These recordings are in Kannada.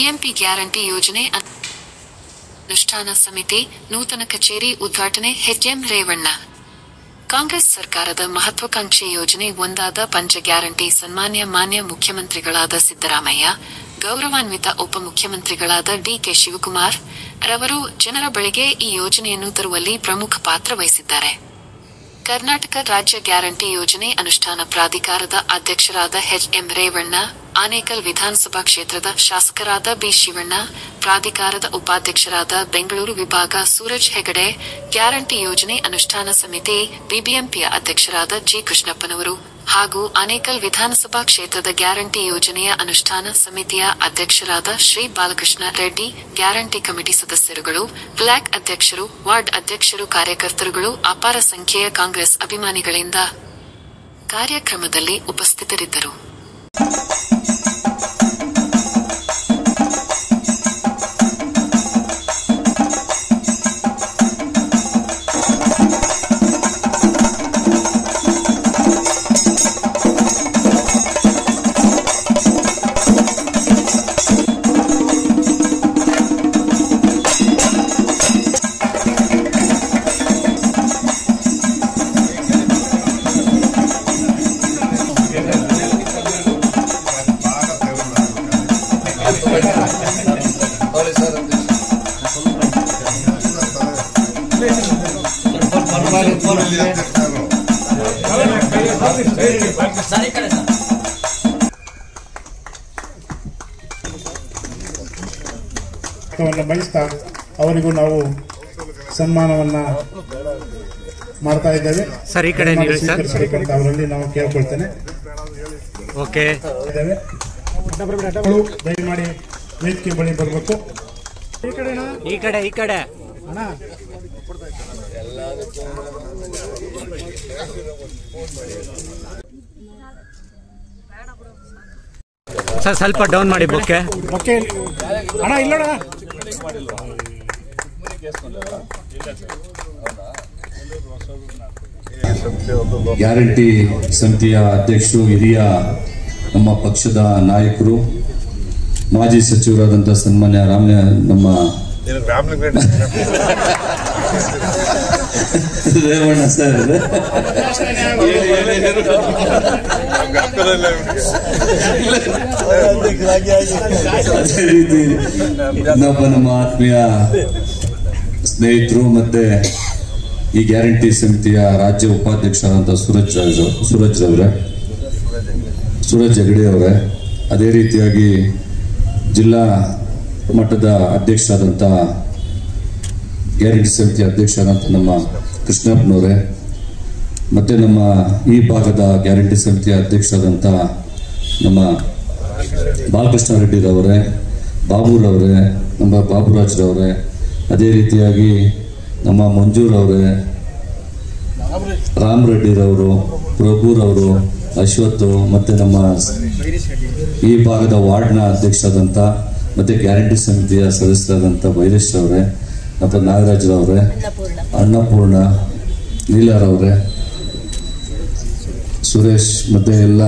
ಬಿಬಿಎಂಪಿ ಗ್ಯಾರಂಟಿ ಯೋಜನೆ ಅನುಷ್ಠಾನ ಸಮಿತಿ ನೂತನ ಕಚೇರಿ ಉದ್ಘಾಟನೆ ಎಚ್.ಎಂ. ರೇವಣ್ಣ. ಕಾಂಗ್ರೆಸ್ ಸರ್ಕಾರದ ಮಹತ್ವಾಕಾಂಕ್ಷಿ ಯೋಜನೆ ಒಂದಾದ ಪಂಚ ಗ್ಯಾರಂಟಿ ಸನ್ಮಾನ್ಯ ಮಾನ್ಯ ಮುಖ್ಯಮಂತ್ರಿಗಳಾದ ಸಿದ್ದರಾಮಯ್ಯ, ಗೌರವಾನ್ವಿತ ಉಪಮುಖ್ಯಮಂತ್ರಿಗಳಾದ ಡಿ.ಕೆ. ಶಿವಕುಮಾರ್ ರವರು ಜನರ ಬಳಿಗೆ ಈ ಯೋಜನೆಯನ್ನು ತರುವಲ್ಲಿ ಪ್ರಮುಖ ಪಾತ್ರ ವಹಿಸಿದ್ದಾರೆ. ಕರ್ನಾಟಕ ರಾಜ್ಯ ಗ್ಯಾರಂಟಿ ಯೋಜನೆ ಅನುಷ್ಠಾನ ಪ್ರಾಧಿಕಾರದ ಅಧ್ಯಕ್ಷರಾದ ಎಚ್.ಎಂ. ರೇವಣ್ಣ, ಆನೇಕಲ್ ವಿಧಾನಸಭಾ ಕ್ಷೇತ್ರದ ಶಾಸಕರಾದ ಬಿ. ಶಿವಣ್ಣ, ಪ್ರಾಧಿಕಾರದ ಉಪಾಧ್ಯಕ್ಷರಾದ ಬೆಂಗಳೂರು ವಿಭಾಗ ಸೂರಜ್ ಹೆಗಡೆ, ಗ್ಯಾರಂಟಿ ಯೋಜನೆ ಅನುಷ್ಠಾನ ಸಮಿತಿ ಬಿಬಿಎಂಪಿಯ ಅಧ್ಯಕ್ಷರಾದ ಜಿ. ಕೃಷ್ಣಪ್ಪನವರು ಹಾಗೂ ಆನೇಕಲ್ ವಿಧಾನಸಭಾ ಕ್ಷೇತ್ರದ ಗ್ಯಾರಂಟಿ ಯೋಜನೆಯ ಅನುಷ್ಠಾನ ಸಮಿತಿಯ ಅಧ್ಯಕ್ಷರಾದ ಶ್ರೀ ಬಾಲಕೃಷ್ಣ ರೆಡ್ಡಿ, ಗ್ಯಾರಂಟಿ ಕಮಿಟಿ ಸದಸ್ಯರುಗಳು, ಬ್ಲಾಕ್ ಅಧ್ಯಕ್ಷರು, ವಾರ್ಡ್ ಅಧ್ಯಕ್ಷರು, ಕಾರ್ಯಕರ್ತರುಗಳು, ಅಪಾರ ಸಂಖ್ಯೆಯ ಕಾಂಗ್ರೆಸ್ ಅಭಿಮಾನಿಗಳಿಂದ ಕಾರ್ಯಕ್ರಮದಲ್ಲಿ ಉಪಸ್ಥಿತರಿದ್ದರು. ಬಯಸ್ತಾ ಅವರಿಗೂ ನಾವು ಸನ್ಮಾನವನ್ನ ಮಾಡ್ತಾ ಇದ್ದೇವೆ. ಅವರಲ್ಲಿ ನಾವು ಕೇಳ್ಕೊಳ್ತೇನೆ. ದಯಮಾಡಿ ವೇದಿಕೆ ಬಳಿ ಬರಬೇಕು. ಈ ಕಡೆ ಸರ್ ಸ್ವಲ್ಪ ಡೌನ್ ಮಾಡಿ. ಬೊಕ್ಕೆ ಅಣ್ಣ ಇಲ್ಲೋಣ. ಗ್ಯಾರಂಟಿ ಸಮಿತಿಯ ಅಧ್ಯಕ್ಷರು, ಹಿರಿಯ ನಮ್ಮ ಪಕ್ಷದ ನಾಯಕರು, ಮಾಜಿ ಸಚಿವರಾದಂಥ ಸನ್ಮಾನ್ಯ ನಮ್ಮ ರೇವಣ್ಣ ಸರ್, ಅದೇ ರೀತಿ ಇನ್ನೊಬ್ಬ ನಮ್ಮ ಆತ್ಮೀಯ ಸ್ನೇಹಿತರು ಮತ್ತೆ ಈ ಗ್ಯಾರಂಟಿ ಸಮಿತಿಯ ರಾಜ್ಯ ಉಪಾಧ್ಯಕ್ಷರಾದಂಥ ಸೂರಜ್ ಹೆಗಡೆ ಅವರೇ, ಅದೇ ರೀತಿಯಾಗಿ ಜಿಲ್ಲಾ ಮಟ್ಟದ ಅಧ್ಯಕ್ಷರಾದಂಥ ಗ್ಯಾರಂಟಿ ಸಮಿತಿಯ ಅಧ್ಯಕ್ಷರಾದಂಥ ನಮ್ಮ ಕೃಷ್ಣಪ್ಪನವರೇ, ಮತ್ತೆ ನಮ್ಮ ಈ ಭಾಗದ ಗ್ಯಾರಂಟಿ ಸಮಿತಿಯ ಅಧ್ಯಕ್ಷರಾದಂಥ ನಮ್ಮ ಬಾಲಕೃಷ್ಣ ರೆಡ್ಡಿರವರೇ, ಬಾಬುರವರೇ, ನಮ್ಮ ಬಾಬುರಾಜ್ರವರೇ, ಅದೇ ರೀತಿಯಾಗಿ ನಮ್ಮ ಮಂಜೂರವರೇ, ರಾಮ್ ರೆಡ್ಡಿರವರು, ಪ್ರಭುರವರು, ಅಶ್ವಥ್, ಮತ್ತೆ ನಮ್ಮ ಈ ಭಾಗದ ವಾರ್ಡ್ನ ಅಧ್ಯಕ್ಷರಾದಂಥ ಮತ್ತೆ ಗ್ಯಾರಂಟಿ ಸಮಿತಿಯ ಸದಸ್ಯರಾದಂಥ ವೈರೇಶ್ ಅವರೇ, ಮತ್ತು ನಾಗರಾಜ್ರವರೇ, ಅನ್ನಪೂರ್ಣ, ನೀಲಾರವರೇ, ಸುರೇಶ್, ಮತ್ತೆ ಎಲ್ಲ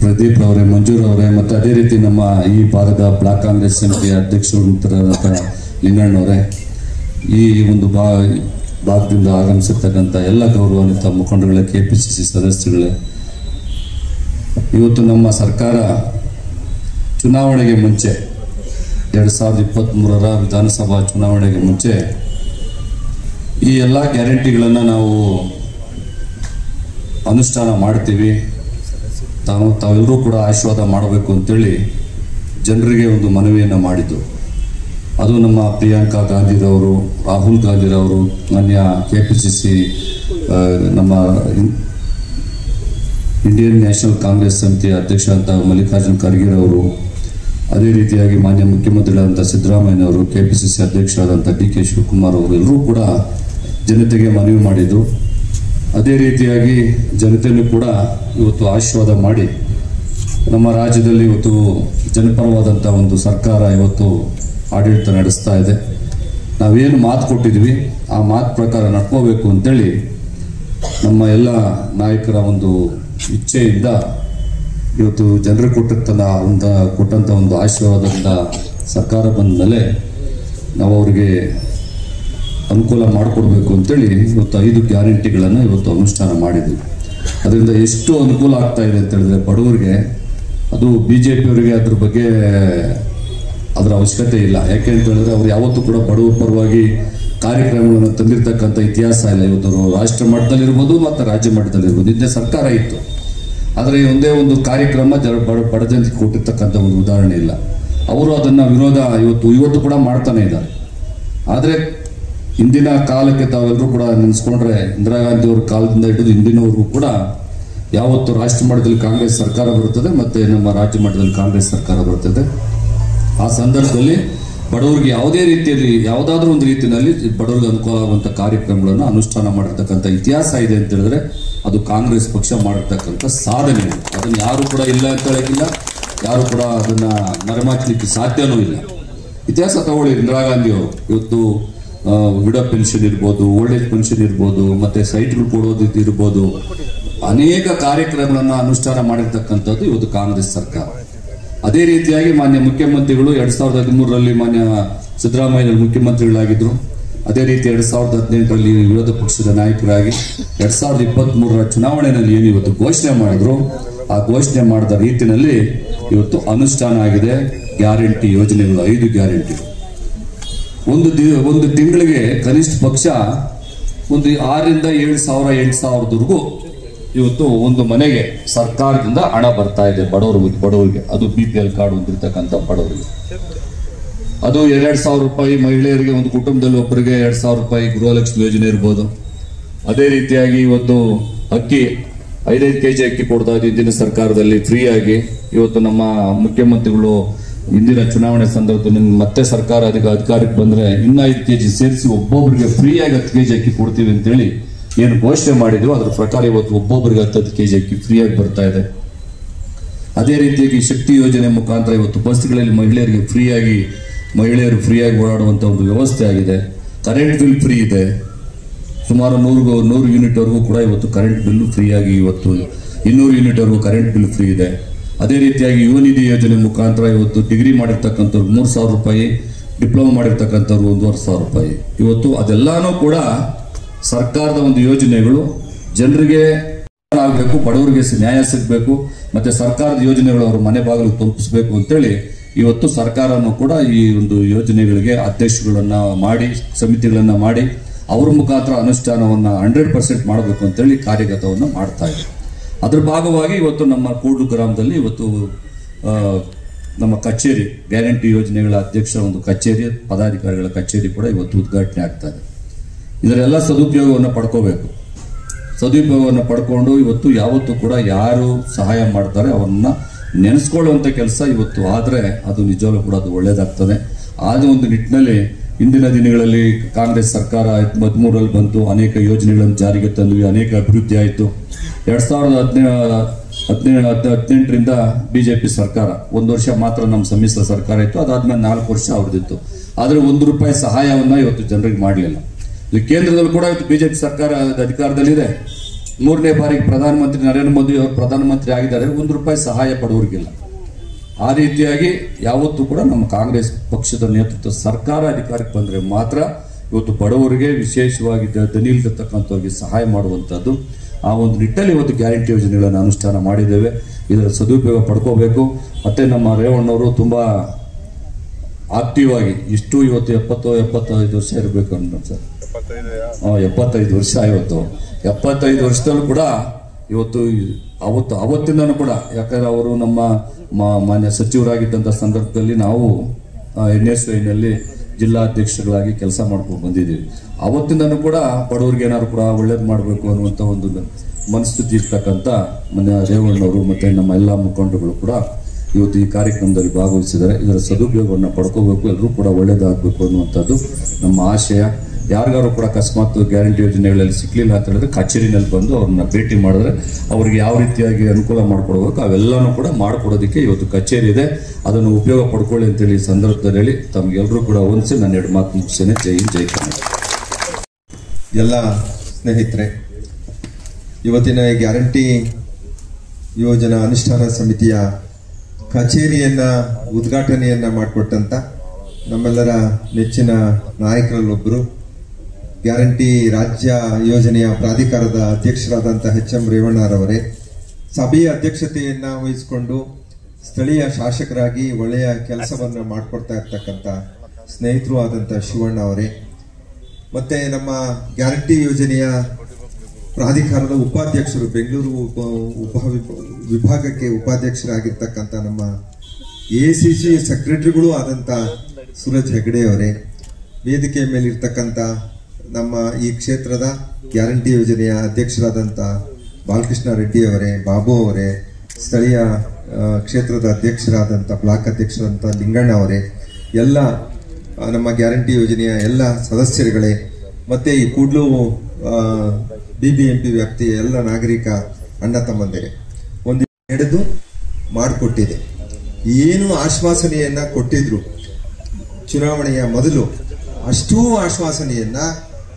ಪ್ರದೀಪ್ ಅವರೇ, ಮಂಜೂರ್ ಅವರೇ, ಮತ್ತು ಅದೇ ರೀತಿ ನಮ್ಮ ಈ ಭಾಗದ ಬ್ಲಾಕ್ ಕಾಂಗ್ರೆಸ್ ಸಮಿತಿಯ ಅಧ್ಯಕ್ಷರಾದಂಥ ಲಿಂಗಣ್ಣವರೇ, ಈ ಒಂದು ಭಾಗದಿಂದ ಆಗಮಿಸಿರ್ತಕ್ಕಂಥ ಎಲ್ಲ ಗೌರವಾನ್ವಿತ ಮುಖಂಡಗಳೇ, ಕೆಪಿಸಿಸಿ ಸದಸ್ಯಗಳೇ, ಇವತ್ತು ನಮ್ಮ ಸರ್ಕಾರ ಚುನಾವಣೆಗೆ ಮುಂಚೆ 2023ರ ವಿಧಾನಸಭಾ ಚುನಾವಣೆಗೆ ಮುಂಚೆ ಈ ಎಲ್ಲ ಗ್ಯಾರಂಟಿಗಳನ್ನು ನಾವು ಅನುಷ್ಠಾನ ಮಾಡ್ತೀವಿ, ತಾವೆಲ್ಲರೂ ಕೂಡ ಆಶೀರ್ವಾದ ಮಾಡಬೇಕು ಅಂತೇಳಿ ಜನರಿಗೆ ಒಂದು ಮನವಿಯನ್ನು ಮಾಡಿದ್ದು. ಅದು ನಮ್ಮ ಪ್ರಿಯಾಂಕಾ ಗಾಂಧಿರವರು, ರಾಹುಲ್ ಗಾಂಧಿರವರು, ಮಾನ್ಯ ಕೆಪಿಸಿಸಿ ನಮ್ಮ ಇಂಡಿಯನ್ ನ್ಯಾಷನಲ್ ಕಾಂಗ್ರೆಸ್ ಸಮಿತಿಯ ಅಧ್ಯಕ್ಷರಾದಂಥ ಮಲ್ಲಿಕಾರ್ಜುನ್ ಖರ್ಗೆ ಅವರು, ಅದೇ ರೀತಿಯಾಗಿ ಮಾನ್ಯ ಮುಖ್ಯಮಂತ್ರಿಗಳಾದಂಥ ಸಿದ್ದರಾಮಯ್ಯನವರು, ಕೆಪಿಸಿಸಿ ಅಧ್ಯಕ್ಷರಾದಂಥ ಡಿ.ಕೆ. ಶಿವಕುಮಾರ್ ಅವರು ಎಲ್ಲರೂ ಕೂಡ ಜನತೆಗೆ ಮನವಿ ಮಾಡಿದ್ದು. ಅದೇ ರೀತಿಯಾಗಿ ಜನತೆಯೂ ಕೂಡ ಇವತ್ತು ಆಶೀರ್ವಾದ ಮಾಡಿ ನಮ್ಮ ರಾಜ್ಯದಲ್ಲಿ ಇವತ್ತು ಜನಪರವಾದಂಥ ಒಂದು ಸರ್ಕಾರ ಇವತ್ತು ಆಡಳಿತ ನಡೆಸ್ತಾ ಇದೆ. ನಾವೇನು ಮಾತು ಕೊಟ್ಟಿದ್ವಿ ಆ ಮಾತು ಪ್ರಕಾರ ನಡ್ಕೋಬೇಕು ಅಂತೇಳಿ ನಮ್ಮ ಎಲ್ಲ ನಾಯಕರ ಒಂದು ಇಚ್ಛೆಯಿಂದ ಇವತ್ತು ಜನರು ಕೊಟ್ಟಂಥ ಒಂದು ಆಶೀರ್ವಾದದಿಂದ ಸರ್ಕಾರ ಬಂದ ಮೇಲೆ ನಾವು ಅವರಿಗೆ ಅನುಕೂಲ ಮಾಡಿಕೊಡ್ಬೇಕು ಅಂತೇಳಿ ಇವತ್ತು 5 ಗ್ಯಾರಂಟಿಗಳನ್ನು ಇವತ್ತು ಅನುಷ್ಠಾನ ಮಾಡಿದ್ದೀವಿ. ಅದರಿಂದ ಎಷ್ಟು ಅನುಕೂಲ ಆಗ್ತಾ ಇದೆ ಅಂತ ಹೇಳಿದ್ರೆ ಬಡವರಿಗೆ, ಅದು BJPಯವರಿಗೆ ಅದ್ರ ಬಗ್ಗೆ ಅದರ ಅವಶ್ಯಕತೆ ಇಲ್ಲ. ಯಾಕೆ ಅಂತ ಹೇಳಿದ್ರೆ ಅವ್ರು ಯಾವತ್ತೂ ಕೂಡ ಬಡವರ ಪರವಾಗಿ ಕಾರ್ಯಕ್ರಮಗಳನ್ನು ತಂದಿರತಕ್ಕಂಥ ಇತಿಹಾಸ ಇಲ್ಲ. ಇವತ್ತು ರಾಷ್ಟ್ರ ಮಟ್ಟದಲ್ಲಿರ್ಬೋದು ಮತ್ತು ರಾಜ್ಯ ಮಟ್ಟದಲ್ಲಿರ್ಬೋದು. ಹಿಂದೆ ಸರ್ಕಾರ ಇತ್ತು, ಆದರೆ ಒಂದೇ ಒಂದು ಕಾರ್ಯಕ್ರಮ ಬಡ ಜನರಿಗೆ ಕೊಟ್ಟಿರ್ತಕ್ಕಂಥ ಒಂದು ಉದಾಹರಣೆ ಇಲ್ಲ. ಅವರು ಅದನ್ನು ವಿರೋಧ ಇವತ್ತು ಕೂಡ ಮಾಡ್ತಾನೆ ಇದ್ದಾರೆ. ಆದರೆ ಇಂದಿನ ಕಾಲಕ್ಕೆ ತಾವೆಲ್ಲರೂ ಕೂಡ ನೆನೆಸ್ಕೊಂಡ್ರೆ ಇಂದಿರಾ ಗಾಂಧಿ ಅವರ ಕಾಲದಿಂದ ಹಿಡಿದು ಇಂದಿನವರೆಗೂ ಕೂಡ ಯಾವತ್ತು ರಾಷ್ಟ್ರ ಮಟ್ಟದಲ್ಲಿ ಕಾಂಗ್ರೆಸ್ ಸರ್ಕಾರ ಬರುತ್ತದೆ ಮತ್ತು ನಮ್ಮ ರಾಜ್ಯ ಮಟ್ಟದಲ್ಲಿ ಕಾಂಗ್ರೆಸ್ ಸರ್ಕಾರ ಬರುತ್ತದೆ. ಆ ಸಂದರ್ಭದಲ್ಲಿ ಬಡವರಿಗೆ ಯಾವುದೇ ರೀತಿಯಲ್ಲಿ ಯಾವುದಾದ್ರೂ ಒಂದು ರೀತಿಯಲ್ಲಿ ಬಡವರಿಗೆ ಅನುಕೂಲ ಆಗುವಂಥ ಕಾರ್ಯಕ್ರಮಗಳನ್ನು ಅನುಷ್ಠಾನ ಮಾಡಿರ್ತಕ್ಕಂಥ ಇತಿಹಾಸ ಇದೆ ಅಂತ ಹೇಳಿದ್ರೆ ಅದು ಕಾಂಗ್ರೆಸ್ ಪಕ್ಷ ಮಾಡಿರ್ತಕ್ಕಂಥ ಸಾಧನೆ. ಅದನ್ನು ಯಾರು ಕೂಡ ಇಲ್ಲ ಅಂತ ಹೇಳೋಕ್ಕಿಲ್ಲ, ಯಾರು ಕೂಡ ಅದನ್ನು ಮರೆಮಾಚಲಿಕ್ಕೆ ಸಾಧ್ಯವೂ ಇಲ್ಲ. ಇತಿಹಾಸ ತಗೊಳ್ಳಿ, ಇಂದಿರಾ ಗಾಂಧಿ ಅವರು ಇವತ್ತು ವಿಡೋ ಪೆನ್ಷನ್ ಇರ್ಬೋದು, ಓಲ್ಡ್ ಏಜ್ ಪೆನ್ಷನ್ ಇರ್ಬೋದು, ಮತ್ತೆ ಸೈಟ್ಗಳು ಕೊಡೋದು ಇರ್ಬೋದು, ಅನೇಕ ಕಾರ್ಯಕ್ರಮಗಳನ್ನು ಅನುಷ್ಠಾನ ಮಾಡಿರ್ತಕ್ಕಂಥದ್ದು ಇವತ್ತು ಕಾಂಗ್ರೆಸ್ ಸರ್ಕಾರ. ಅದೇ ರೀತಿಯಾಗಿ ಮಾನ್ಯ ಮುಖ್ಯಮಂತ್ರಿಗಳು 2013ರಲ್ಲಿ ಮಾನ್ಯ ಸಿದ್ದರಾಮಯ್ಯ ಮುಖ್ಯಮಂತ್ರಿಗಳಾಗಿದ್ದರು. ಅದೇ ರೀತಿ 2018ರಲ್ಲಿ ವಿರೋಧ ಪಕ್ಷದ ನಾಯಕರಾಗಿ 2023ರ ಚುನಾವಣೆಯಲ್ಲಿ ಏನು ಇವತ್ತು ಘೋಷಣೆ ಮಾಡಿದ್ರು, ಆ ಘೋಷಣೆ ಮಾಡಿದ ರೀತಿಯಲ್ಲಿ ಇವತ್ತು ಅನುಷ್ಠಾನ ಆಗಿದೆ ಗ್ಯಾರಂಟಿ ಯೋಜನೆಗಳು. 5 ಗ್ಯಾರಂಟಿಗಳು ಒಂದು ತಿಂಗಳಿಗೆ ಕನಿಷ್ಠ ಪಕ್ಷ ಒಂದು 6ರಿಂದ 7 ಸಾವಿರ 8 ಸಾವಿರದವರೆಗೂ ಇವತ್ತು ಒಂದು ಮನೆಗೆ ಸರ್ಕಾರದಿಂದ ಹಣ ಬರ್ತಾ ಇದೆ ಬಡವರಿಗೆ. ಅದು BPL ಕಾರ್ಡ್ ಹೊಂದಿರತಕ್ಕಂಥ ಬಡವರಿಗೆ ಅದು 2,000 ರೂಪಾಯಿ. ಮಹಿಳೆಯರಿಗೆ ಒಂದು ಕುಟುಂಬದಲ್ಲಿ ಒಬ್ಬರಿಗೆ 2,000 ರೂಪಾಯಿ ಗೃಹಲಕ್ಷ್ಮಿ ಯೋಜನೆ ಇರ್ಬೋದು. ಅದೇ ರೀತಿಯಾಗಿ ಇವತ್ತು ಅಕ್ಕಿ 5 kg ಅಕ್ಕಿ ಕೊಡ್ತಾ ಇದೆ ಇಂದಿನ ಸರ್ಕಾರದಲ್ಲಿ ಫ್ರೀ ಆಗಿ. ಇವತ್ತು ನಮ್ಮ ಮುಖ್ಯಮಂತ್ರಿಗಳು ಇಂದಿನ ಚುನಾವಣೆ ಸಂದರ್ಭದಲ್ಲಿ ಮತ್ತೆ ಸರ್ಕಾರ ಅಧಿಕಾರಕ್ಕೆ ಬಂದ್ರೆ ಇನ್ನ 5 kg ಸೇರಿಸಿ ಒಬ್ಬೊಬ್ಬರಿಗೆ ಫ್ರೀ ಆಗಿ 10 kg ಅಕ್ಕಿ ಕೊಡ್ತೀವಿ ಅಂತೇಳಿ ಏನು ಘೋಷಣೆ ಮಾಡಿದ್ವು ಅದರ ಪ್ರಕಾರ ಇವತ್ತು ಒಬ್ಬೊಬ್ಬರಿಗೆ 10 kg ಅಕ್ಕಿ ಫ್ರೀ ಆಗಿ ಬರ್ತಾ ಇದೆ. ಅದೇ ರೀತಿಯಾಗಿ ಶಕ್ತಿ ಯೋಜನೆ ಮುಖಾಂತರ ಇವತ್ತು ಬಸ್ಗಳಲ್ಲಿ ಮಹಿಳೆಯರು ಫ್ರೀ ಆಗಿ ಓಡಾಡುವಂತ ಒಂದು ವ್ಯವಸ್ಥೆ ಆಗಿದೆ. ಕರೆಂಟ್ ಬಿಲ್ ಫ್ರೀ ಇದೆ. ಸುಮಾರು 100 ಯೂನಿಟ್ ವರೆಗೂ ಕೂಡ ಇವತ್ತು ಕರೆಂಟ್ ಬಿಲ್ ಫ್ರೀ ಆಗಿ, ಇವತ್ತು 200 ಯೂನಿಟ್ ವರೆಗೂ ಕರೆಂಟ್ ಬಿಲ್ ಫ್ರೀ ಇದೆ. ಅದೇ ರೀತಿಯಾಗಿ ಯುವ ನಿಧಿ ಯೋಜನೆ ಮುಖಾಂತರ ಇವತ್ತು ಡಿಗ್ರಿ ಮಾಡಿರ್ತಕ್ಕಂಥವ್ರು 3,000 ರೂಪಾಯಿ, ಡಿಪ್ಲೊಮಾ ಮಾಡಿರ್ತಕ್ಕಂಥವ್ರು 1,500 ರೂಪಾಯಿ. ಇವತ್ತು ಅದೆಲ್ಲಾನು ಕೂಡ ಸರ್ಕಾರದ ಒಂದು ಯೋಜನೆಗಳು ಜನರಿಗೆ ಆಗಬೇಕು, ಬಡವರಿಗೆ ನ್ಯಾಯ ಸಿಗಬೇಕು, ಮತ್ತೆ ಸರ್ಕಾರದ ಯೋಜನೆಗಳು ಅವರು ಮನೆ ಬಾಗಿಲು ತಲುಪಿಸಬೇಕು ಅಂತೇಳಿ ಇವತ್ತು ಸರ್ಕಾರನೂ ಕೂಡ ಈ ಒಂದು ಯೋಜನೆಗಳಿಗೆ ಅಧ್ಯಕ್ಷಗಳನ್ನ ಮಾಡಿ, ಸಮಿತಿಗಳನ್ನ ಮಾಡಿ ಅವ್ರ ಮುಖಾಂತರ ಅನುಷ್ಠಾನವನ್ನ 100% ಮಾಡಬೇಕು ಅಂತೇಳಿ ಕಾರ್ಯಗತವನ್ನು ಮಾಡ್ತಾ ಇದೆ. ಅದ್ರ ಭಾಗವಾಗಿ ಇವತ್ತು ನಮ್ಮ ಕೂಡ್ಲು ಗ್ರಾಮದಲ್ಲಿ ಇವತ್ತು ನಮ್ಮ ಕಚೇರಿ, ಗ್ಯಾರಂಟಿ ಯೋಜನೆಗಳ ಅಧ್ಯಕ್ಷ ಒಂದು ಕಚೇರಿ, ಪದಾಧಿಕಾರಿಗಳ ಕಚೇರಿ ಕೂಡ ಇವತ್ತು ಉದ್ಘಾಟನೆ ಆಗ್ತಾ ಇದೆ. ಇದರೆಲ್ಲ ಸದುಪಯೋಗವನ್ನು ಪಡ್ಕೊಂಡು ಇವತ್ತು ಯಾವತ್ತೂ ಕೂಡ ಯಾರು ಸಹಾಯ ಮಾಡ್ತಾರೆ ಅವರನ್ನ ನೆನೆಸ್ಕೊಳ್ಳುವಂತ ಕೆಲಸ ಇವತ್ತು ಆದ್ರೆ ಅದು ನಿಜವಾಗ್ಲೂ ಕೂಡ ಅದು ಒಳ್ಳೇದಾಗ್ತದೆ. ಆದ ಒಂದು ನಿಟ್ಟಿನಲ್ಲಿ ಇಂದಿನ ದಿನಗಳಲ್ಲಿ ಕಾಂಗ್ರೆಸ್ ಸರ್ಕಾರ 2013ರಲ್ಲಿ ಬಂತು, ಅನೇಕ ಯೋಜನೆಗಳನ್ನು ಜಾರಿಗೆ ತಂದ್ವಿ, ಅನೇಕ ಅಭಿವೃದ್ಧಿ ಆಯಿತು. 2018ರಿಂದ BJP ಸರ್ಕಾರ 1 ವರ್ಷ ಮಾತ್ರ ನಮ್ಮ ಸಮ್ಮಿಶ್ರ ಸರ್ಕಾರ ಇತ್ತು. ಅದಾದ್ಮೇಲೆ 4 ವರ್ಷ ಅವ್ರದಿತ್ತು. ಆದ್ರೆ 1 ರೂಪಾಯಿ ಸಹಾಯವನ್ನ ಇವತ್ತು ಜನರಿಗೆ ಮಾಡಲಿಲ್ಲ. ಇಲ್ಲಿ ಕೇಂದ್ರದಲ್ಲಿ ಕೂಡ ಇವತ್ತು BJP ಸರ್ಕಾರ ಅಧಿಕಾರದಲ್ಲಿದೆ. 3ನೇ ಬಾರಿಗೆ ಪ್ರಧಾನಮಂತ್ರಿ ನರೇಂದ್ರ ಮೋದಿ ಅವರು ಪ್ರಧಾನಮಂತ್ರಿ ಆಗಿದ್ದಾರೆ. 1 ರೂಪಾಯಿ ಸಹಾಯ ಪಡುವರಿಗಿಲ್ಲ. ಆ ರೀತಿಯಾಗಿ ಯಾವತ್ತೂ ಕೂಡ ನಮ್ಮ ಕಾಂಗ್ರೆಸ್ ಪಕ್ಷದ ನೇತೃತ್ವ ಸರ್ಕಾರ ಅಧಿಕಾರಕ್ಕೆ ಬಂದ್ರೆ ಮಾತ್ರ ಇವತ್ತು ಬಡವರಿಗೆ, ವಿಶೇಷವಾಗಿ ದನಿ ಇಲ್ದಿರ್ತಕ್ಕಂಥವ್ರಿಗೆ ಸಹಾಯ ಮಾಡುವಂತದ್ದು. ಆ ಒಂದು ನಿಟ್ಟಲ್ಲಿ ಇವತ್ತು ಗ್ಯಾರಂಟಿ ಯೋಜನೆಗಳನ್ನು ಅನುಷ್ಠಾನ ಮಾಡಿದ್ದೇವೆ. ಇದರ ಸದುಪಯೋಗ ಪಡ್ಕೋಬೇಕು. ಮತ್ತೆ ನಮ್ಮ ರೇವಣ್ಣವರು ತುಂಬಾ ಆಕ್ಟಿವ್ ಆಗಿ ಇಷ್ಟು ಇವತ್ತು 75 ವರ್ಷ ಇರಬೇಕು ಅಂತ ಸರ್. 75 ವರ್ಷ ಇವತ್ತು. 75 ವರ್ಷದಲ್ಲೂ ಕೂಡ ಇವತ್ತು ಅವತ್ತಿಂದನೂ ಕೂಡ, ಯಾಕಂದ್ರೆ ಅವರು ನಮ್ಮ ಮಾನ್ಯ ಸಚಿವರಾಗಿದ್ದಂಥ ಸಂದರ್ಭದಲ್ಲಿ ನಾವು NSYನಲ್ಲಿ ಜಿಲ್ಲಾಧ್ಯಕ್ಷಗಳಾಗಿ ಕೆಲಸ ಮಾಡ್ಕೊಂಡು ಬಂದಿದ್ದೀವಿ. ಅವತ್ತಿಂದನೂ ಕೂಡ ಬಡವರಿಗೆ ಏನಾದ್ರು ಕೂಡ ಒಳ್ಳೇದು ಮಾಡಬೇಕು ಅನ್ನುವಂಥ ಒಂದು ಮನಸ್ಥಿತಿ ಇರ್ತಕ್ಕಂಥ ಮನೆ ರೇವಣ್ಣವರು ಮತ್ತೆ ನಮ್ಮ ಎಲ್ಲ ಮುಖಂಡರುಗಳು ಕೂಡ ಇವತ್ತು ಈ ಕಾರ್ಯಕ್ರಮದಲ್ಲಿ ಭಾಗವಹಿಸಿದ್ದಾರೆ. ಇದರ ಸದುಪಯೋಗವನ್ನು ಪಡ್ಕೋಬೇಕು, ಎಲ್ಲರೂ ಕೂಡ ಒಳ್ಳೇದಾಗಬೇಕು ಅನ್ನುವಂಥದ್ದು ನಮ್ಮ ಆಶಯ. ಯಾರಿಗಾರು ಕೂಡ ಅಕಸ್ಮಾತ್ ಗ್ಯಾರಂಟಿ ಯೋಜನೆಗಳಲ್ಲಿ ಸಿಕ್ಲಿಲ್ಲ ಅಂತ ಹೇಳಿದ್ರೆ ಕಚೇರಿನಲ್ಲಿ ಬಂದು ಅವ್ರನ್ನ ಭೇಟಿ ಮಾಡಿದ್ರೆ ಅವ್ರಿಗೆ ಯಾವ ರೀತಿಯಾಗಿ ಅನುಕೂಲ ಮಾಡಿಕೊಡ್ಬೇಕು ಅವೆಲ್ಲನೂ ಕೂಡ ಮಾಡಿಕೊಡೋದಕ್ಕೆ ಇವತ್ತು ಕಚೇರಿ ಇದೆ. ಅದನ್ನು ಉಪಯೋಗ ಪಡ್ಕೊಳ್ಳಿ ಅಂತೇಳಿ ಈ ಸಂದರ್ಭದಲ್ಲಿ ಹೇಳಿ ತಮಗೆಲ್ಲರೂ ಕೂಡ ಹೊಂದಿಸಿ ನನ್ನ 2 ಮಾತು ಮುಗಿಸ್ತೇನೆ. ಜೈ ಹಿಂದ್, ಜೈ ಕರ್ನಾಟಕ. ಎಲ್ಲ ಸ್ನೇಹಿತರೆ, ಇವತ್ತಿನ ಗ್ಯಾರಂಟಿ ಯೋಜನಾ ಅನುಷ್ಠಾನ ಸಮಿತಿಯ ಕಚೇರಿಯನ್ನ ಉದ್ಘಾಟನೆಯನ್ನ ಮಾಡಿಕೊಟ್ಟಂತ ನಮ್ಮೆಲ್ಲರ ನೆಚ್ಚಿನ ನಾಯಕರಲ್ಲೊಬ್ಬರು, ಗ್ಯಾರಂಟಿ ರಾಜ್ಯ ಯೋಜನೆಯ ಪ್ರಾಧಿಕಾರದ ಅಧ್ಯಕ್ಷರಾದಂತಹ ಎಚ್.ಎಂ. ರೇವಣ್ಣರವರೇ, ಸಭೆಯ ಅಧ್ಯಕ್ಷತೆಯನ್ನ ವಹಿಸಿಕೊಂಡು ಸ್ಥಳೀಯ ಶಾಸಕರಾಗಿ ಒಳ್ಳೆಯ ಕೆಲಸವನ್ನ ಮಾಡಿಕೊಡ್ತಾ ಇರ್ತಕ್ಕಂಥ ಸ್ನೇಹಿತರು ಆದಂಥ ಶಿವಣ್ಣ ಅವರೇ, ಮತ್ತೆ ನಮ್ಮ ಗ್ಯಾರಂಟಿ ಯೋಜನೆಯ ಪ್ರಾಧಿಕಾರದ ಉಪಾಧ್ಯಕ್ಷರು, ಬೆಂಗಳೂರು ವಿಭಾಗಕ್ಕೆ ಉಪಾಧ್ಯಕ್ಷರಾಗಿರ್ತಕ್ಕಂಥ ನಮ್ಮ ACC ಸೆಕ್ರೆಟರಿಗಳು ಆದಂಥ ಸೂರಜ್ ಹೆಗಡೆ ಅವರೇ, ವೇದಿಕೆಯ ಮೇಲಿರ್ತಕ್ಕಂಥ ನಮ್ಮ ಈ ಕ್ಷೇತ್ರದ ಗ್ಯಾರಂಟಿ ಯೋಜನೆಯ ಅಧ್ಯಕ್ಷರಾದಂಥ ಬಾಲಕೃಷ್ಣ ರೆಡ್ಡಿ ಅವರೇ, ಬಾಬು ಅವರೇ, ಸ್ಥಳೀಯ ಕ್ಷೇತ್ರದ ಅಧ್ಯಕ್ಷರಾದಂಥ ಬ್ಲಾಕ್ ಅಧ್ಯಕ್ಷರಾದಂಥ ಲಿಂಗಣ್ಣ ಅವರೇ, ಎಲ್ಲ ನಮ್ಮ ಗ್ಯಾರಂಟಿ ಯೋಜನೆಯ ಎಲ್ಲ ಸದಸ್ಯರುಗಳೇ, ಮತ್ತೆ ಈ ಕೂಡ್ಲು BBMP ವ್ಯಾಪ್ತಿಯ ಎಲ್ಲ ನಾಗರಿಕ ಅಣ್ಣ ತಮ್ಮಂದಿರೇ, ಒಂದು ನಡೆದು ಮಾಡಿಕೊಟ್ಟಿದೆ. ಏನು ಆಶ್ವಾಸನೆಯನ್ನ ಕೊಟ್ಟಿದ್ರು ಚುನಾವಣೆಯ ಮೊದಲು, ಅಷ್ಟೂ ಆಶ್ವಾಸನೆಯನ್ನ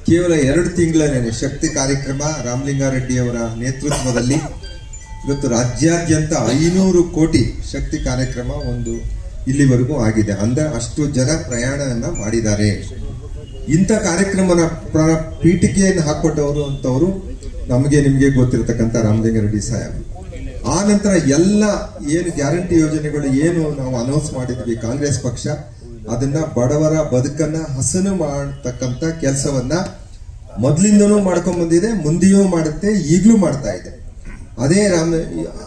ಕೇವಲ 2 ತಿಂಗಳೇನೆ ಶಕ್ತಿ ಕಾರ್ಯಕ್ರಮ ರಾಮಲಿಂಗಾರೆಡ್ಡಿ ಅವರ ನೇತೃತ್ವದಲ್ಲಿ ಇವತ್ತು ರಾಜ್ಯಾದ್ಯಂತ 500 ಕೋಟಿ ಶಕ್ತಿ ಕಾರ್ಯಕ್ರಮ ಒಂದು ಇಲ್ಲಿವರೆಗೂ ಆಗಿದೆ. ಅಂದ್ರೆ ಅಷ್ಟು ಜನ ಪ್ರಯಾಣವನ್ನ ಮಾಡಿದ್ದಾರೆ. ಇಂಥ ಕಾರ್ಯಕ್ರಮನ ಪೀಠಿಕೆಯನ್ನು ಹಾಕೊಟ್ಟವರು ಅಂತವರು ನಮಗೆ ನಿಮಗೆ ಗೊತ್ತಿರತಕ್ಕಂಥ ರಾಮಲಿಂಗಾರೆಡ್ಡಿ ಸಾಹೇಬ್. ಆ ನಂತರ ಎಲ್ಲ ಏನು ಗ್ಯಾರಂಟಿ ಯೋಜನೆಗಳು ಏನು ನಾವು ಅನೌನ್ಸ್ ಮಾಡಿದ್ವಿ ಕಾಂಗ್ರೆಸ್ ಪಕ್ಷ, ಅದನ್ನ ಬಡವರ ಬದುಕನ್ನ ಹಸನು ಮಾಡತಕ್ಕಂತ ಕೆಲಸವನ್ನ ಮೊದಲಿಂದನೂ ಮಾಡ್ಕೊಂಡ್ ಬಂದಿದೆ, ಮುಂದೆಯೂ ಮಾಡುತ್ತೆ, ಈಗಲೂ ಮಾಡ್ತಾ ಇದೆ.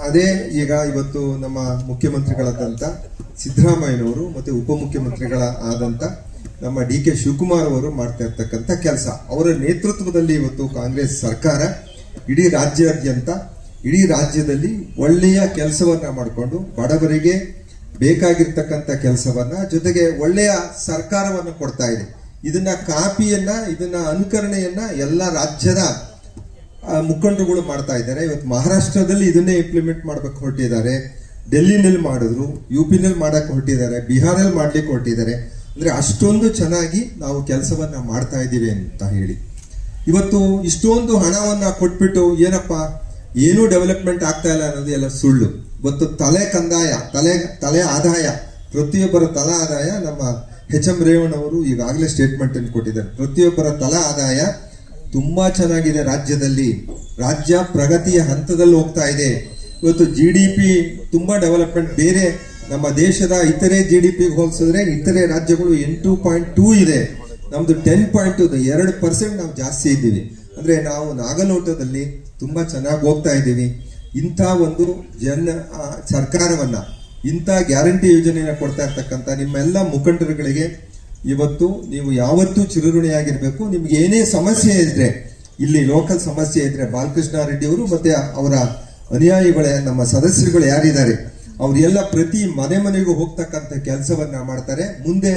ಅದೇ ಈಗ ಇವತ್ತು ನಮ್ಮ ಮುಖ್ಯಮಂತ್ರಿಗಳಾದಂತ ಸಿದ್ದರಾಮಯ್ಯನವರು ಮತ್ತೆ ಉಪಮುಖ್ಯಮಂತ್ರಿಗಳ ಆದಂತ ನಮ್ಮ DK ಶಿವಕುಮಾರ್ ಅವರು ಮಾಡ್ತಾ ಇರ್ತಕ್ಕಂಥ ಕೆಲಸ. ಅವರ ನೇತೃತ್ವದಲ್ಲಿ ಇವತ್ತು ಕಾಂಗ್ರೆಸ್ ಸರ್ಕಾರ ಇಡೀ ರಾಜ್ಯದಲ್ಲಿ ಒಳ್ಳೆಯ ಕೆಲಸವನ್ನ ಮಾಡಿಕೊಂಡು ಬಡವರಿಗೆ ಬೇಕಾಗಿರ್ತಕ್ಕಂಥ ಕೆಲಸವನ್ನ, ಜೊತೆಗೆ ಒಳ್ಳೆಯ ಸರ್ಕಾರವನ್ನ ಕೊಡ್ತಾ ಇದೆ. ಇದನ್ನ ಕಾಪಿಯನ್ನ, ಇದನ್ನ ಅನುಕರಣೆಯನ್ನ ಎಲ್ಲ ರಾಜ್ಯದ ಮುಖಂಡರುಗಳು ಮಾಡ್ತಾ ಇದ್ದಾರೆ. ಇವತ್ತು ಮಹಾರಾಷ್ಟ್ರದಲ್ಲಿ ಇದನ್ನೇ ಇಂಪ್ಲಿಮೆಂಟ್ ಮಾಡಬೇಕು ಹೊರಟಿದ್ದಾರೆ, ಡೆಲ್ಲಿನಲ್ಲಿ ಮಾಡಿದ್ರು, UP-ನಲ್ಲಿ ಮಾಡಕ್ ಹೊರಟಿದ್ದಾರೆ, ಬಿಹಾರಲ್ಲಿ ಮಾಡ್ಲಿಕ್ಕೆ ಹೊರಟಿದ್ದಾರೆ. ಅಂದ್ರೆ ಅಷ್ಟೊಂದು ಚೆನ್ನಾಗಿ ನಾವು ಕೆಲಸವನ್ನ ಮಾಡ್ತಾ ಇದ್ದೀವಿ ಅಂತ ಹೇಳಿ ಇವತ್ತು ಇಷ್ಟೊಂದು ಹಣವನ್ನ ಕೊಟ್ಬಿಟ್ಟು ಏನಪ್ಪಾ ಏನೂ ಡೆವಲಪ್ಮೆಂಟ್ ಆಗ್ತಾ ಇಲ್ಲ ಅನ್ನೋದು ಎಲ್ಲ ಸುಳ್ಳು. ಇವತ್ತು ತಲೆ ಆದಾಯ, ಪ್ರತಿಯೊಬ್ಬರ ತಲಾ ಆದಾಯ ನಮ್ಮ ಎಚ್.ಎಂ. ರೇವಣ್ಣವರು ಈಗಾಗಲೇ ಸ್ಟೇಟ್ಮೆಂಟ್ ಅನ್ನು ಕೊಟ್ಟಿದ್ದಾರೆ. ಪ್ರತಿಯೊಬ್ಬರ ತಲಾ ಆದಾಯ ತುಂಬಾ ಚೆನ್ನಾಗಿದೆ. ರಾಜ್ಯ ಪ್ರಗತಿಯ ಹಂತದಲ್ಲಿ ಹೋಗ್ತಾ ಇದೆ. ಇವತ್ತು GDP ತುಂಬಾ ಡೆವಲಪ್ಮೆಂಟ್, ಬೇರೆ ನಮ್ಮ ದೇಶದ ಇತರೆ GDP ಹೋಲಿಸಿದ್ರೆ ಇತರೆ ರಾಜ್ಯಗಳು 8.2 ಇದೆ, ನಮ್ದು 10.2, 2% ನಾವು ಜಾಸ್ತಿ ಇದ್ದೀವಿ. ಅಂದ್ರೆ ನಾವು ನಾಗಲೋಟದಲ್ಲಿ ತುಂಬಾ ಚೆನ್ನಾಗಿ ಹೋಗ್ತಾ ಇದ್ದೀವಿ. ಇಂಥ ಒಂದು ಸರ್ಕಾರವನ್ನ, ಇಂಥ ಗ್ಯಾರಂಟಿ ಯೋಜನೆಯನ್ನ ಕೊಡ್ತಾ ಇರ್ತಕ್ಕಂಥ ನಿಮ್ಮೆಲ್ಲ ಮುಖಂಡರುಗಳಿಗೆ ಇವತ್ತು ನೀವು ಯಾವತ್ತೂ ಚಿರಋಣಿಯಾಗಿರ್ಬೇಕು. ನಿಮ್ಗೆ ಏನೇ ಸಮಸ್ಯೆ ಇದ್ರೆ, ಇಲ್ಲಿ ಲೋಕಲ್ ಸಮಸ್ಯೆ ಇದ್ರೆ ಬಾಲಕೃಷ್ಣ ರೆಡ್ಡಿ ಅವರು ಮತ್ತೆ ಅವರ ಅನುಯಾಯಿಗಳೇ ನಮ್ಮ ಸದಸ್ಯರುಗಳು ಯಾರಿದ್ದಾರೆ ಅವರೆಲ್ಲ ಪ್ರತಿ ಮನೆಗೂ ಹೋಗ್ತಕ್ಕಂಥ ಕೆಲಸವನ್ನ ಮಾಡ್ತಾರೆ. ಮುಂದೆ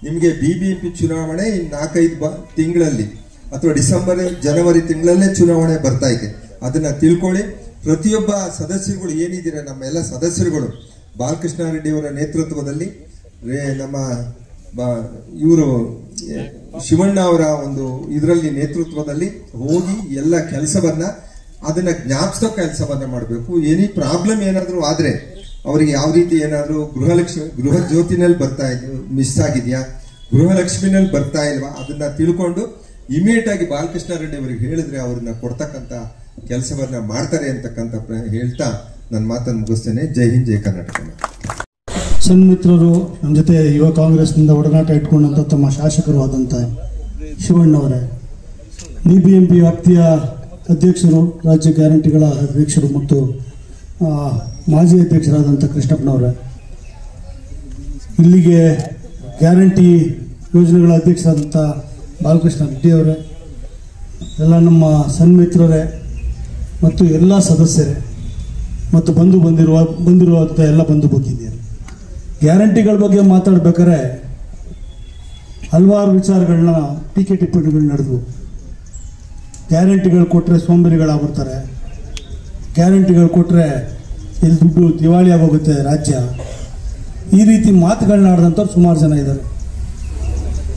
ನಿಮಗೆ BBMP ಚುನಾವಣೆ 4-5 ತಿಂಗಳಲ್ಲಿ ಅಥವಾ ಡಿಸೆಂಬರ್ ಜನವರಿ ತಿಂಗಳಲ್ಲೇ ಚುನಾವಣೆ ಬರ್ತಾ ಇದೆ. ಅದನ್ನ ತಿಳ್ಕೊಳ್ಳಿ. ಪ್ರತಿಯೊಬ್ಬ ಸದಸ್ಯರುಗಳು ಏನಿದ್ದೀರಾ, ನಮ್ಮ ಎಲ್ಲ ಸದಸ್ಯರುಗಳು ಬಾಲಕೃಷ್ಣ ರೆಡ್ಡಿ ಅವರ ನೇತೃತ್ವದಲ್ಲಿ, ನಮ್ಮ ಇವರು ಶಿವಣ್ಣ ಅವರ ಒಂದು ಇದರಲ್ಲಿ ನೇತೃತ್ವದಲ್ಲಿ ಹೋಗಿ ಎಲ್ಲ ಕೆಲಸವನ್ನ ಅದನ್ನ ಜ್ಞಾಪಿಸೋ ಕೆಲಸವನ್ನ ಮಾಡಬೇಕು. ಏನೇ ಪ್ರಾಬ್ಲಮ್ ಏನಾದ್ರು ಆದ್ರೆ ಅವರಿಗೆ ಯಾವ ರೀತಿ ಏನಾದ್ರು ಗೃಹ ಜ್ಯೋತಿನಲ್ಲಿ ಬರ್ತಾ ಇದ್ರು ಮಿಸ್ ಆಗಿದ್ಯಾ, ಗೃಹಲಕ್ಷ್ಮಿನಲ್ಲಿ ಬರ್ತಾ ಇಲ್ವಾ, ಅದನ್ನ ತಿಳ್ಕೊಂಡು ಇಮಿಡಿಯೇಟ್ ಆಗಿ ಬಾಲಕೃಷ್ಣ ರೆಡ್ಡಿ ಅವರಿಗೆ ಹೇಳಿದ್ರೆ ಅವ್ರನ್ನ ಕೊಡ್ತಕ್ಕಂತ ಕೆಲಸವನ್ನ ಮಾಡ್ತಾರೆ ಅಂತಕ್ಕಂಥ ಹೇಳ್ತಾ ನನ್ನ ಮಾತನ್ನು ಮುಗಿಸ್ತೇನೆ. ಜೈ ಹಿಂದ್, ಜೈ ಕರ್ನಾಟಕ. ಸನ್ಮಿತ್ರರು, ನಮ್ಮ ಜೊತೆ ಯುವ ಕಾಂಗ್ರೆಸ್ನಿಂದ ಒಡನಾಟ ಇಟ್ಕೊಂಡಂತ ತಮ್ಮ ಶಾಸಕರು ಆದಂತ ಶಿವಣ್ಣವರೇ, BBMP ವ್ಯಾಪ್ತಿಯ ಅಧ್ಯಕ್ಷರು, ರಾಜ್ಯ ಗ್ಯಾರಂಟಿಗಳ ಅಧ್ಯಕ್ಷರು ಮತ್ತು ಮಾಜಿ ಅಧ್ಯಕ್ಷರಾದಂಥ ಕೃಷ್ಣಪ್ಪನವರೇ, ಇಲ್ಲಿಗೆ ಗ್ಯಾರಂಟಿ ಯೋಜನೆಗಳ ಅಧ್ಯಕ್ಷರಾದಂಥ ಬಾಲಕೃಷ್ಣ ರೆಡ್ಡಿ ಅವರೇ, ಎಲ್ಲ ನಮ್ಮ ಸನ್ಮಿತ್ರರೇ ಮತ್ತು ಎಲ್ಲ ಸದಸ್ಯರೇ ಮತ್ತು ಬಂದಿರುವಂಥ ಎಲ್ಲ ಬಂಧು ಬಗ್ಗಿದ್ದೀರಿ. ಗ್ಯಾರಂಟಿಗಳ ಬಗ್ಗೆ ಮಾತಾಡ್ಬೇಕಾದ್ರೆ ಹಲವಾರು ವಿಚಾರಗಳನ್ನ ಟೀಕೆ ಟಿಪ್ಪಣಿಗಳು ನಡೆದವು. ಗ್ಯಾರಂಟಿಗಳು ಕೊಟ್ಟರೆ ಸೋಂಬೇರಿಗಳಾಗ್ಬಿಡ್ತಾರೆ, ಗ್ಯಾರಂಟಿಗಳು ಕೊಟ್ಟರೆ ಇಲ್ಲಿ ದುಡ್ಡು ದಿವಾಳಿ ಆಗೋಗುತ್ತೆ ರಾಜ್ಯ, ಈ ರೀತಿ ಮಾತುಗಳನ್ನ ಆಡಿದಂಥವ್ರು ಸುಮಾರು ಜನ ಇದ್ದಾರೆ.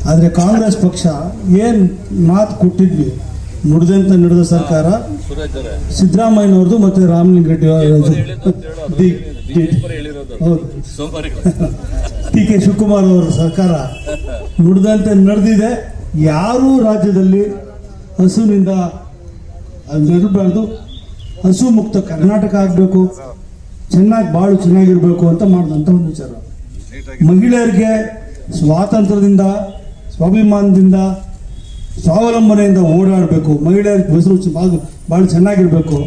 ಆದರೆ ಕಾಂಗ್ರೆಸ್ ಪಕ್ಷ ಏನು ಮಾತು ಕೊಟ್ಟಿದ್ವಿ ನುಡಿದಂತೆ ನಡೆದ ಸರ್ಕಾರ ಸಿದ್ದರಾಮಯ್ಯನವ್ರದ್ದು ಮತ್ತು ರಾಮಲಿಂಗಾರೆಡ್ಡಿ ಹೌದು ಡಿ.ಕೆ. ಶಿವಕುಮಾರ್ ಅವರ ಸರ್ಕಾರ ನುಡಿದಂತೆ ನಡೆದಿದೆ. ಯಾರೂ ರಾಜ್ಯದಲ್ಲಿ ಹಸುವಿನಿಂದ ನಡಬಾರ್ದು, ಹಸು ಮುಕ್ತ ಕರ್ನಾಟಕ ಆಗಬೇಕು, ಬಾಳು ಚೆನ್ನಾಗಿರ್ಬೇಕು ಅಂತ ಮಾಡಿದಂಥ ಒಂದು ವಿಚಾರ. ಮಹಿಳೆಯರಿಗೆ ಸ್ವಾತಂತ್ರ್ಯದಿಂದ, ಸ್ವಾಭಿಮಾನದಿಂದ, ಸ್ವಾವಲಂಬನೆಯಿಂದ ಓಡಾಡಬೇಕು, ಮಹಿಳೆಯರ ಹೆಸರು ಭಾಳ ಚೆನ್ನಾಗಿರ್ಬೇಕು,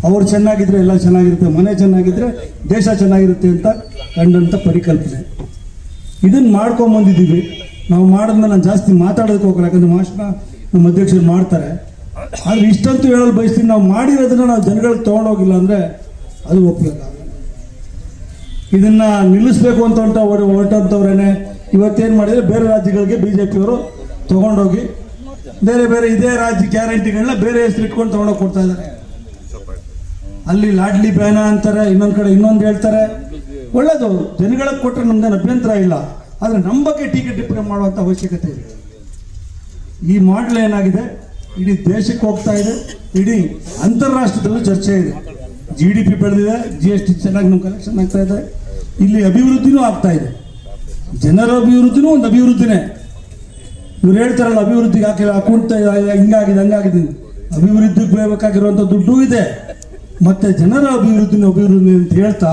ಅವ್ರು ಚೆನ್ನಾಗಿದ್ರೆ ಎಲ್ಲ ಚೆನ್ನಾಗಿರುತ್ತೆ, ಮನೆ ಚೆನ್ನಾಗಿದ್ರೆ ದೇಶ ಚೆನ್ನಾಗಿರುತ್ತೆ ಅಂತ ಕಂಡಂಥ ಪರಿಕಲ್ಪನೆ. ಇದನ್ನು ಮಾಡ್ಕೊಂಬಂದಿದ್ದೀವಿ. ನಾವು ಮಾಡಿದ್ಮೇಲೆ ನಾನು ಜಾಸ್ತಿ ಮಾತಾಡೋದಕ್ಕೆ ಹೋಗಲ್ಲ, ಯಾಕಂದ್ರೆ ಭಾಷಣ ನಮ್ಮ ಅಧ್ಯಕ್ಷರು ಮಾಡ್ತಾರೆ. ಆದರೆ ಇಷ್ಟಂತೂ ಹೇಳಲು ಬಯಸ್ತೀನಿ, ನಾವು ಮಾಡಿರೋದನ್ನ ನಾವು ಜನಗಳಿಗೆ ತೊಗೊಂಡೋಗಿಲ್ಲ ಅಂದರೆ ಅದು ಒಪ್ಪಲಿಲ್ಲ. ಇದನ್ನ ನಿಲ್ಲಿಸಬೇಕು ಅಂತ ಹೊರಟಂಥವ್ರೇನೆ ಇವತ್ತೇನು ಮಾಡಿದರೆ ಬೇರೆ ರಾಜ್ಯಗಳಿಗೆ BJP-ಯವರು ತೊಗೊಂಡೋಗಿ ಬೇರೆ ಬೇರೆ ಇದೇ ರಾಜ್ಯ ಗ್ಯಾರಂಟಿಗಳನ್ನ ಬೇರೆ ಹೆಸರು ಇಟ್ಕೊಂಡು ತೊಗೊಂಡೋಗಿ ಕೊಡ್ತಾ ಇದ್ದಾರೆ. ಅಲ್ಲಿ ಲಾಡ್ಲಿ ಬ್ಯಾನ ಅಂತಾರೆ, ಇನ್ನೊಂದು ಕಡೆ ಇನ್ನೊಂದು ಹೇಳ್ತಾರೆ. ಒಳ್ಳೇದು, ಜನಗಳಿಗೆ ಕೊಟ್ಟರೆ ನಮ್ದೇನು ಅಭ್ಯಂತರ ಇಲ್ಲ. ಆದರೆ ನಮ್ಮ ಬಗ್ಗೆ ಟೀಕೆ ಟಿಪ್ಪಣಿ ಮಾಡುವಂಥ ಅವಶ್ಯಕತೆ ಇದೆ. ಈ ಮಾಡಲ್ ಏನಾಗಿದೆ, ಇಡೀ ದೇಶಕ್ಕೆ ಹೋಗ್ತಾ ಇದೆ, ಇಡೀ ಅಂತಾರಾಷ್ಟ್ರದಲ್ಲೂ ಚರ್ಚೆ ಇದೆ. GDP ಬೆಳೆದಿದೆ, GST ಚೆನ್ನಾಗಿ ನಮ್ಮ ಕಲೆಕ್ಷನ್ ಆಗ್ತಾ ಇದೆ, ಇಲ್ಲಿ ಅಭಿವೃದ್ಧಿನೂ ಆಗ್ತಾ ಇದೆ. ಜನರ ಅಭಿವೃದ್ಧಿನೂ ಒಂದು ಅಭಿವೃದ್ಧಿನೇ. ಇವ್ರು ಹೇಳ್ತಾರಲ್ಲ ಅಭಿವೃದ್ಧಿಗೆ ಹಾಕಿಲ್ಲ, ಹಾಕುಂತ ಹಿಂಗಾಗಿದೆ ಹಂಗಾಗಿದೆ. ಅಭಿವೃದ್ಧಿಗೆ ಬೇಕಾಗಿರುವಂಥ ದುಡ್ಡು ಇದೆ, ಮತ್ತೆ ಜನರ ಅಭಿವೃದ್ಧಿ ಅಂತ ಹೇಳ್ತಾ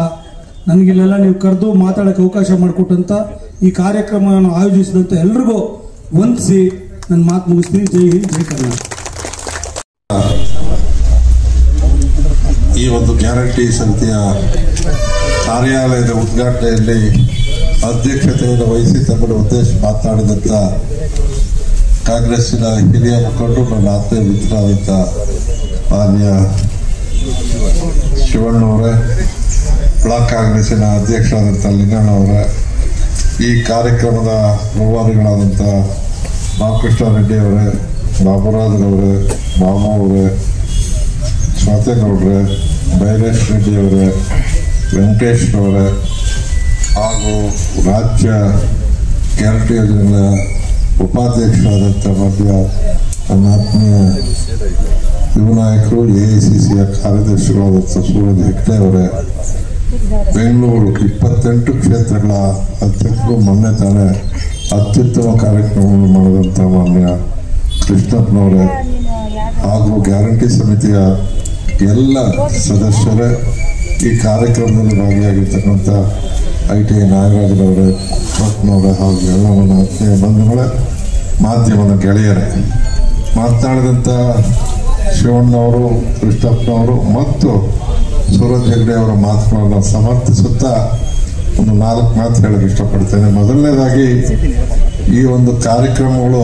ನನಗಿಲ್ಲೆಲ್ಲ ನೀವು ಕರೆದು ಮಾತಾಡೋಕ್ಕೆ ಅವಕಾಶ ಮಾಡಿಕೊಟ್ಟಂತ ಈ ಕಾರ್ಯಕ್ರಮವನ್ನು ಆಯೋಜಿಸಿದಂಥ ಎಲ್ರಿಗೂ ವಂದಿಸಿ ನನ್ನ ಮಾತು ಮುಗಿಸ್ತೀನಿ. ಜೈ ಹಿಂದ್, ಜೈ ಕರ್ನಾಟಕ. ಈ ಒಂದು ಗ್ಯಾರಂಟಿ ಸಮಿತಿಯ ಕಾರ್ಯಾಲಯದ ಉದ್ಘಾಟನೆಯಲ್ಲಿ ಅಧ್ಯಕ್ಷತೆಯನ್ನು ವಹಿಸಿ ತಮ್ಮನ್ನು ಉದ್ದೇಶ ಮಾತನಾಡಿದಂಥ ಕಾಂಗ್ರೆಸ್ಸಿನ ಹಿರಿಯ ಮುಖಂಡರು, ನನ್ನ ಆತ್ಮೀಯ ಮಿತ್ರರಾದಂಥ ಮಾನ್ಯ ಶಿವಣ್ಣವರೇ, ಬ್ಲಾಕ್ ಕಾಂಗ್ರೆಸ್ಸಿನ ಅಧ್ಯಕ್ಷರಾದಂಥ ಲಿಂಗಣ್ಣವರೇ, ಈ ಕಾರ್ಯಕ್ರಮದ ರೂವಾರಿಗಳಾದಂಥ ರಾಮಕೃಷ್ಣ ರೆಡ್ಡಿ ಅವರೇ, ಬಾಬುರಾಜ್ರವರೇ, ಬಾಬು ಅವರೇ, ಸ್ವಾತೇಗೌಡ್ರೆ, ಬೈರೇಶ್ ರೆಡ್ಡಿ ಅವರೇ, ವೆಂಕಟೇಶ್ವರವರೇ ಹಾಗೂ ರಾಜ್ಯ ಗ್ಯಾರಂಟಿ ಯೋಜನೆಗಳ ಉಪಾಧ್ಯಕ್ಷರಾದಂಥ ಮಧ್ಯ ನನ್ನ ಆತ್ಮೀಯ ಯುವ ನಾಯಕರು, AICCಯ ಕಾರ್ಯದರ್ಶಿಗಳಾದಂಥ ಸೂರಜ್ ಹೆಗ್ಡೆ ಅವರೇ, ಬೆಂಗಳೂರು 28 ಕ್ಷೇತ್ರಗಳ ಅಧ್ಯಕ್ಷರು, ಮೊನ್ನೆ ತಾನೇ ಅತ್ಯುತ್ತಮ ಕಾರ್ಯಕ್ರಮವನ್ನು ಮಾಡಿದಂಥ ಮಾನ್ಯ ಕೃಷ್ಣಪ್ಪನವರೇ ಹಾಗೂ ಗ್ಯಾರಂಟಿ ಸಮಿತಿಯ ಎಲ್ಲ ಸದಸ್ಯರೇ, ಈ ಕಾರ್ಯಕ್ರಮದಲ್ಲಿ ಭಾಗಿಯಾಗಿರ್ತಕ್ಕಂಥ ITI ನಾಗರಾಜರವರೇ, ರತ್ನವರೇ ಹಾಗೂ ಎಲ್ಲ ನನ್ನ ಆತ್ಮೀಯ ಬಂಧುಗಳೇ, ಮಾಧ್ಯಮದ ಗೆಳೆಯರೇ, ಮಾತನಾಡಿದಂಥ ಶಿವಣ್ಣವರು, ಕೃಷ್ಣಪ್ಪನವರು ಮತ್ತು ಸೂರಜ್ ಹೆಗ್ಡೆ ಅವರ ಮಾತುಗಳನ್ನು ಸಮರ್ಥಿಸುತ್ತಾ ಒಂದು 4 ಮಾತು ಹೇಳಕ್ಕೆ ಇಷ್ಟಪಡ್ತೇನೆ. ಮೊದಲನೇದಾಗಿ, ಈ ಒಂದು ಕಾರ್ಯಕ್ರಮಗಳು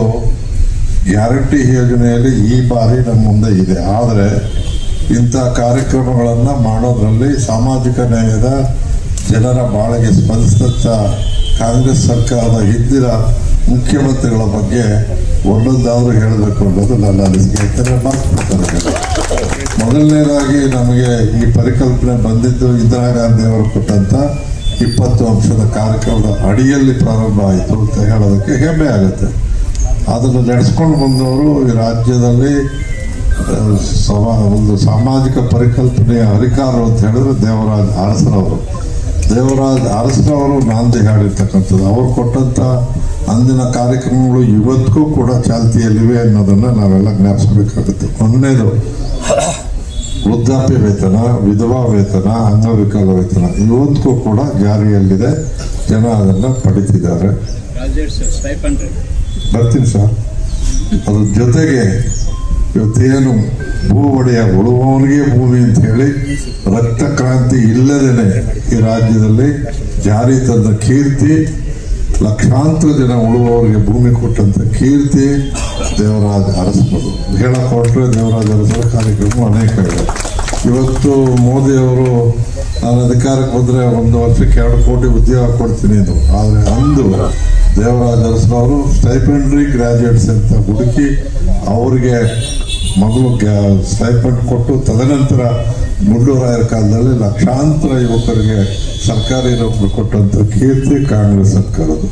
ಗ್ಯಾರಂಟಿ ಯೋಜನೆಯಲ್ಲಿ ಈ ಬಾರಿ ನಮ್ಮ ಮುಂದೆ ಇದೆ. ಆದರೆ ಇಂಥ ಕಾರ್ಯಕ್ರಮಗಳನ್ನು ಮಾಡೋದ್ರಲ್ಲಿ ಸಾಮಾಜಿಕ ನ್ಯಾಯದ ಜನರ ಬಾಳಿಗೆ ಸ್ಪಂದಿಸಿದಂಥ ಕಾಂಗ್ರೆಸ್ ಸರ್ಕಾರದ ಹಿಂದಿನ ಮುಖ್ಯಮಂತ್ರಿಗಳ ಬಗ್ಗೆ ಒಂದೊಂದಾದರೂ ಹೇಳಬೇಕು ಅನ್ನೋದು ನನ್ನ ಅನಿಸಿಕೆ. ಮೊದಲನೇದಾಗಿ ನಮಗೆ ಈ ಪರಿಕಲ್ಪನೆ ಬಂದಿದ್ದು ಇಂದಿರಾ ಗಾಂಧಿ ಅವರು ಕೊಟ್ಟಂತ 20 ಅಂಶದ ಕಾರ್ಯಕ್ರಮದ ಅಡಿಯಲ್ಲಿ ಪ್ರಾರಂಭ ಆಯಿತು ಅಂತ ಹೇಳೋದಕ್ಕೆ ಹೆಮ್ಮೆ ಆಗುತ್ತೆ. ಅದನ್ನು ನಡೆಸ್ಕೊಂಡು ಬಂದವರು ಈ ರಾಜ್ಯದಲ್ಲಿ ಒಂದು ಸಾಮಾಜಿಕ ಪರಿಕಲ್ಪನೆಯ ಹರಿಕಾರರು ಅಂತ ಹೇಳಿದ್ರೆ ದೇವರಾಜ್ ಅರಸರವರು ನಾಂದಿ ಹಾಡಿರ್ತಕ್ಕಂಥದ್ದು. ಅವರು ಕೊಟ್ಟಂತ ಅಂದಿನ ಕಾರ್ಯಕ್ರಮಗಳು ಇವತ್ತಿಗೂ ಕೂಡ ಚಾಲ್ತಿಯಲ್ಲಿವೆ ಅನ್ನೋದನ್ನ ನಾವೆಲ್ಲ ಜ್ಞಾಪಿಸಬೇಕಾಗುತ್ತೆ. ಒಂದನೇದು ವೃದ್ಧಾಪ್ಯ ವೇತನ, ವಿಧವಾ ವೇತನ, ಅಂಗವಿಕಲ ವೇತನ ಇವತ್ತಿಗೂ ಕೂಡ ಜಾರಿಯಲ್ಲಿದೆ. ಜನ ಅದನ್ನ ಪಡಿತಿದ್ದಾರೆ. ಬರ್ತೀನಿ ಸರ್. ಅದ್ರ ಜೊತೆಗೆ ಇವತ್ತೇನು ಭೂ ಒಡೆಯ ಉಳುವವನಿಗೆ ಭೂಮಿ ಅಂತ ಹೇಳಿ ರಕ್ತ ಕ್ರಾಂತಿ ಇಲ್ಲದೇನೆ ಈ ರಾಜ್ಯದಲ್ಲಿ ಜಾರಿ ತಂದ ಕೀರ್ತಿ, ಲಕ್ಷಾಂತರ ಜನ ಉಳುವವರಿಗೆ ಭೂಮಿ ಕೊಟ್ಟಂತ ಕೀರ್ತಿ ದೇವರಾಜ ಅರಸರು. ಹೇಳಕೊಟ್ರೆ ದೇವರಾಜ ಅರಸರ ಕಾರ್ಯಕ್ರಮ ಅನೇಕ ಇದೆ. ಇವತ್ತು ಮೋದಿ ಅವರು ನಾನು ಅಧಿಕಾರಕ್ಕೆ ಬಂದ್ರೆ 1 ವರ್ಷಕ್ಕೆ 2 ಕೋಟಿ ಉದ್ಯೋಗ ಕೊಡ್ತೀನಿ ಎಂದು, ಆದರೆ ಅಂದು ದೇವರಾಜ ಅರಸರವರು ಸ್ಟೈಪೆಂಡ್ರಿ ಗ್ರಾಜುಯೇಟ್ಸ್ ಅಂತ ಹುಡುಕಿ ಅವರಿಗೆ ಮಗಳು ಸ್ಟೈಪೆಂಡ್ ಕೊಟ್ಟು ತದನಂತರ ಗುಂಡೂರಾಯರ ಕಾಲದಲ್ಲಿ ಲಕ್ಷಾಂತರ ಯುವಕರಿಗೆ ಸರ್ಕಾರಿ ನೌಕರಿ ಕೊಟ್ಟಂತ ಕೀರ್ತಿ ಕಾಂಗ್ರೆಸ್ ಸರ್ಕಾರದ್ದು.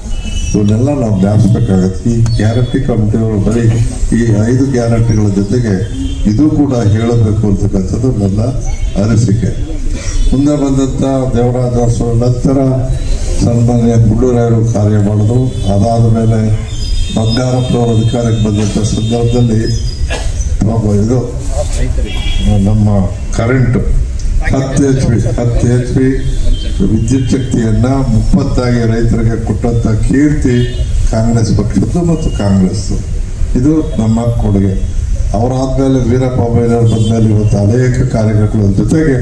ಇವನ್ನೆಲ್ಲ ನಾವು ಜ್ಞಾಪಿಸಬೇಕಾಗತ್ತೆ. ಈ ಗ್ಯಾರಂಟಿ ಕಮಿಟಿಯವರು ಬರೀ ಈ 5 ಗ್ಯಾರಂಟಿಗಳ ಜೊತೆಗೆ ಇದು ಕೂಡ ಹೇಳಬೇಕು ಅಂತಕ್ಕಂಥದ್ದು ನನ್ನ ಅನಿಸಿಕೆ. ಮುಂದೆ ಬಂದಂಥ ದೇವರಾಜ ಅರಸು ನಂತರ ಸನ್ಮಾನ್ಯ ಗುಂಡೂರಾಯರು ಕಾರ್ಯ ಮಾಡಿದ್ರು. ಅದಾದ ಮೇಲೆ ಬಂಗಾರಪ್ಪನವರು ಅಧಿಕಾರಕ್ಕೆ ಬಂದಂಥ ಸಂದರ್ಭದಲ್ಲಿ ಇದು ನಮ್ಮ ಕರೆಂಟ್ 10 HP ವಿದ್ಯುತ್ ಶಕ್ತಿಯನ್ನ 30 ರೈತರಿಗೆ ಕೊಟ್ಟಂತ ಕೀರ್ತಿ ಕಾಂಗ್ರೆಸ್ ಪಕ್ಷದ್ದು ಮತ್ತು ಕಾಂಗ್ರೆಸ್. ಇದು ನಮ್ಮ ಕೊಡುಗೆ. ಅವರಾದ್ಮೇಲೆ ವೀರಪ್ಪ ಮೊಯ್ಲಿಯವರು ಬಂದ್ಮೇಲೆ ಇವತ್ತು ಅನೇಕ ಕಾರ್ಯಕರ್ತರ ಜೊತೆಗೆ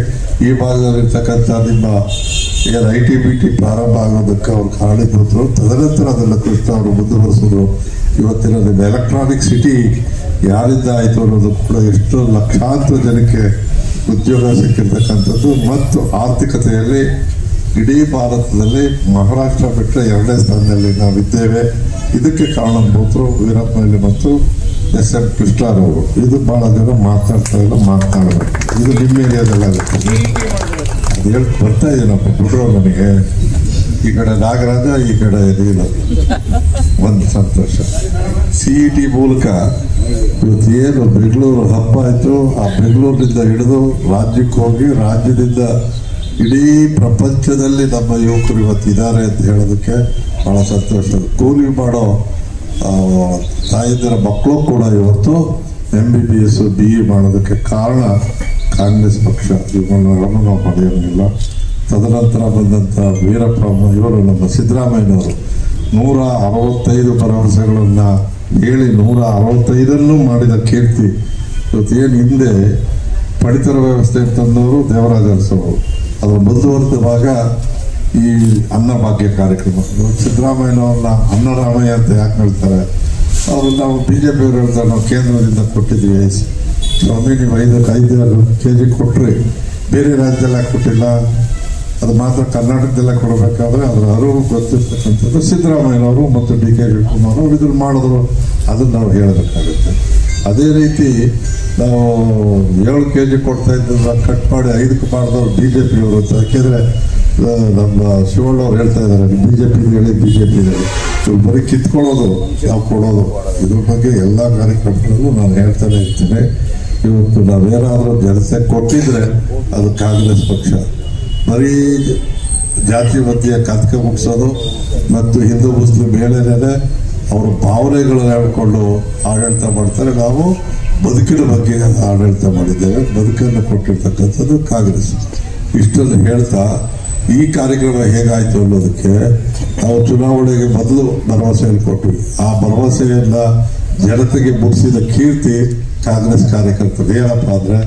ಈ ಭಾಗದಲ್ಲಿರ್ತಕ್ಕಂಥ ನಿಮ್ಮ ಈಗ ITBT ಪ್ರಾರಂಭ ಆಗೋದಕ್ಕೆ ಅವ್ರು ಕಾರಣಿದ್ರು. ತದನಂತರ ಅದನ್ನು ಕೃಷ್ಣ ಅವರು ಮುಂದುವರಿಸಿದ್ರು. ಇವತ್ತಿನ ನಿಮ್ಮ ಎಲೆಕ್ಟ್ರಾನಿಕ್ ಸಿಟಿ ಯಾರಿಂದ ಆಯಿತು ಅನ್ನೋದು ಕೂಡ ಎಷ್ಟು ಲಕ್ಷಾಂತರ ಜನಕ್ಕೆ ಉದ್ಯೋಗ ಸಿಕ್ಕಿರ್ತಕ್ಕಂಥದ್ದು ಮತ್ತು ಆರ್ಥಿಕತೆಯಲ್ಲಿ ಇಡೀ ಭಾರತದಲ್ಲಿ ಮಹಾರಾಷ್ಟ್ರ ಬಿಟ್ಟರೆ 2ನೇ ಸ್ಥಾನದಲ್ಲಿ ನಾವಿದ್ದೇವೆ. ಇದಕ್ಕೆ ಕಾರಣಭೂತರು ವೀರಪ್ಪ ಮೊಯ್ಲಿ ಮತ್ತು SM ಕೃಷ್ಣರವರು. ಇದು ಬಹಳ ಜನ ಮಾತಾಡ್ತಾ ಇಲ್ಲ, ಮಾತನಾಡಬೇಕು. ಇದು ನಿಮ್ಮ ಏರಿಯಾದಲ್ಲಾಗುತ್ತೆ. ಅದು ಹೇಳಿ ಬರ್ತಾ ಇದೀನಪ್ಪ ಬಿಡ್ರೋ ನನಗೆ. ಈ ಕಡೆ ನಾಗರಾಜ, ಈ ಕಡೆ ಇಲ್ಲ. ಒಂದು ಸಂತೋಷ. CET ಮೂಲಕ ಇವತ್ತು ಏನು ಬೆಂಗಳೂರು ಹಬ್ಬ ಆಯಿತು, ಆ ಬೆಂಗಳೂರಿನಿಂದ ಹಿಡಿದು ರಾಜ್ಯಕ್ಕೆ ಹೋಗಿ ರಾಜ್ಯದಿಂದ ಇಡೀ ಪ್ರಪಂಚದಲ್ಲಿ ನಮ್ಮ ಯುವಕರು ಇವತ್ತಿದ್ದಾರೆ ಅಂತ ಹೇಳೋದಕ್ಕೆ ಬಹಳ ಸಂತೋಷ. ಕೂಲಿ ಮಾಡೋ ತಾಯಿದ್ದರ ಮಕ್ಕಳು ಕೂಡ ಇವತ್ತು MBBS BE ಮಾಡೋದಕ್ಕೆ ಕಾರಣ ಕಾಂಗ್ರೆಸ್ ಪಕ್ಷ. ಇವುಗಳನ್ನೆಲ್ಲರೂ ನಾವು ಪಡೆಯೋಂಗಿಲ್ಲ. ತದನಂತರ ಬಂದಂಥ ವೀರಪ್ಪ ಇವರು ನಮ್ಮ ಸಿದ್ದರಾಮಯ್ಯನವರು 165 ಭರವಸೆಗಳನ್ನು ಹೇಳಿ 165 ಮಾಡಿದ ಕೀರ್ತಿ. ಇವತ್ತೇನು ಹಿಂದೆ ಪಡಿತರ ವ್ಯವಸ್ಥೆ ತಂದವರು ದೇವರಾಜ ಅರಸವರು, ಅದು ಮುಂದುವರೆದಾಗ ಈ ಅನ್ನಭಾಗ್ಯ ಕಾರ್ಯಕ್ರಮ. ಸಿದ್ದರಾಮಯ್ಯನವ್ರನ್ನ ಅನ್ನರಾಮಯ್ಯ ಅಂತ ಯಾಕೆ ಹೇಳ್ತಾರೆ? ಅವರು ನಾವು BJP ಅವರು ಹೇಳ್ತಾರೆ ನಾವು ಕೇಂದ್ರದಿಂದ ಕೊಟ್ಟಿದ್ದೀವಿ. ಸ್ವಾಮಿ ನೀವು 5 kg ಕೊಟ್ಟರೆ ಬೇರೆ ರಾಜ್ಯದಲ್ಲ ಕೊಟ್ಟಿಲ್ಲ, ಅದು ಮಾತ್ರ ಕರ್ನಾಟಕದಲ್ಲೇ ಕೊಡಬೇಕಾದ್ರೆ ಅದರ ಅರಿವು ಗೊತ್ತಿರ್ತಕ್ಕಂಥದ್ದು ಸಿದ್ದರಾಮಯ್ಯನವರು ಮತ್ತು DK ಶಿವಕುಮಾರ್ ಅವರು ಇದನ್ನು ಮಾಡಿದ್ರು. ಅದನ್ನು ನಾವು ಹೇಳಬೇಕಾಗುತ್ತೆ. ಅದೇ ರೀತಿ ನಾವು 7 kg ಕೊಡ್ತಾ ಇದ್ದಲ್ಲ ಕಟ್ ಮಾಡಿ 5ಕ್ಕೆ ಮಾಡಿದವರು BJP ಅವರು ಅಂತ. ಯಾಕೆಂದರೆ ನಮ್ಮ ಶಿವಣ್ಣವ್ರು ಹೇಳ್ತಾ ಇದ್ದಾರೆ BJP ಹೇಳಿ BJP ಹೇಳಿ ಇವ್ರು ಬರೀ ಕಿತ್ಕೊಳ್ಳೋದು, ನಾವು ಕೊಡೋದು. ಇದ್ರ ಬಗ್ಗೆ ಎಲ್ಲ ಕಾರ್ಯಕ್ರಮಗಳಲ್ಲೂ ನಾನು ಹೇಳ್ತಾನೆ ಇರ್ತೀನಿ. ಇವತ್ತು ನಾವೇನಾದರೂ ಜನತೆ ಕೊಟ್ಟಿದ್ರೆ ಅದು ಕಾಂಗ್ರೆಸ್ ಪಕ್ಷ. ಬರೀ ಜಾತಿ ಮಧ್ಯೆ ಕತ್ಕ ಮುಗಿಸೋದು ಮತ್ತು ಹಿಂದೂ ಮುಸ್ಲಿಂ ಮೇಲೇನೆ ಅವರ ಭಾವನೆಗಳನ್ನು ಹೇಳ್ಕೊಂಡು ಆಡಳಿತ ಮಾಡ್ತಾರೆ. ನಾವು ಬದುಕಿನ ಬಗ್ಗೆ ಆಡಳಿತ ಮಾಡಿದ್ದೇವೆ, ಬದುಕನ್ನು ಕೊಟ್ಟಿರ್ತಕ್ಕಂಥದ್ದು ಕಾಂಗ್ರೆಸ್. ಇಷ್ಟನ್ನು ಹೇಳ್ತಾ ಈ ಕಾರ್ಯಕ್ರಮ ಹೇಗಾಯಿತು ಅನ್ನೋದಕ್ಕೆ ನಾವು ಚುನಾವಣೆಗೆ ಮೊದಲು ಭರವಸೆಯನ್ನು ಕೊಟ್ವಿ. ಆ ಭರವಸೆಯನ್ನ ಜನತೆಗೆ ಮುಗಿಸಿದ ಕೀರ್ತಿ ಕಾಂಗ್ರೆಸ್ ಕಾರ್ಯಕರ್ತರು. ಏನಪ್ಪ ಅಂದರೆ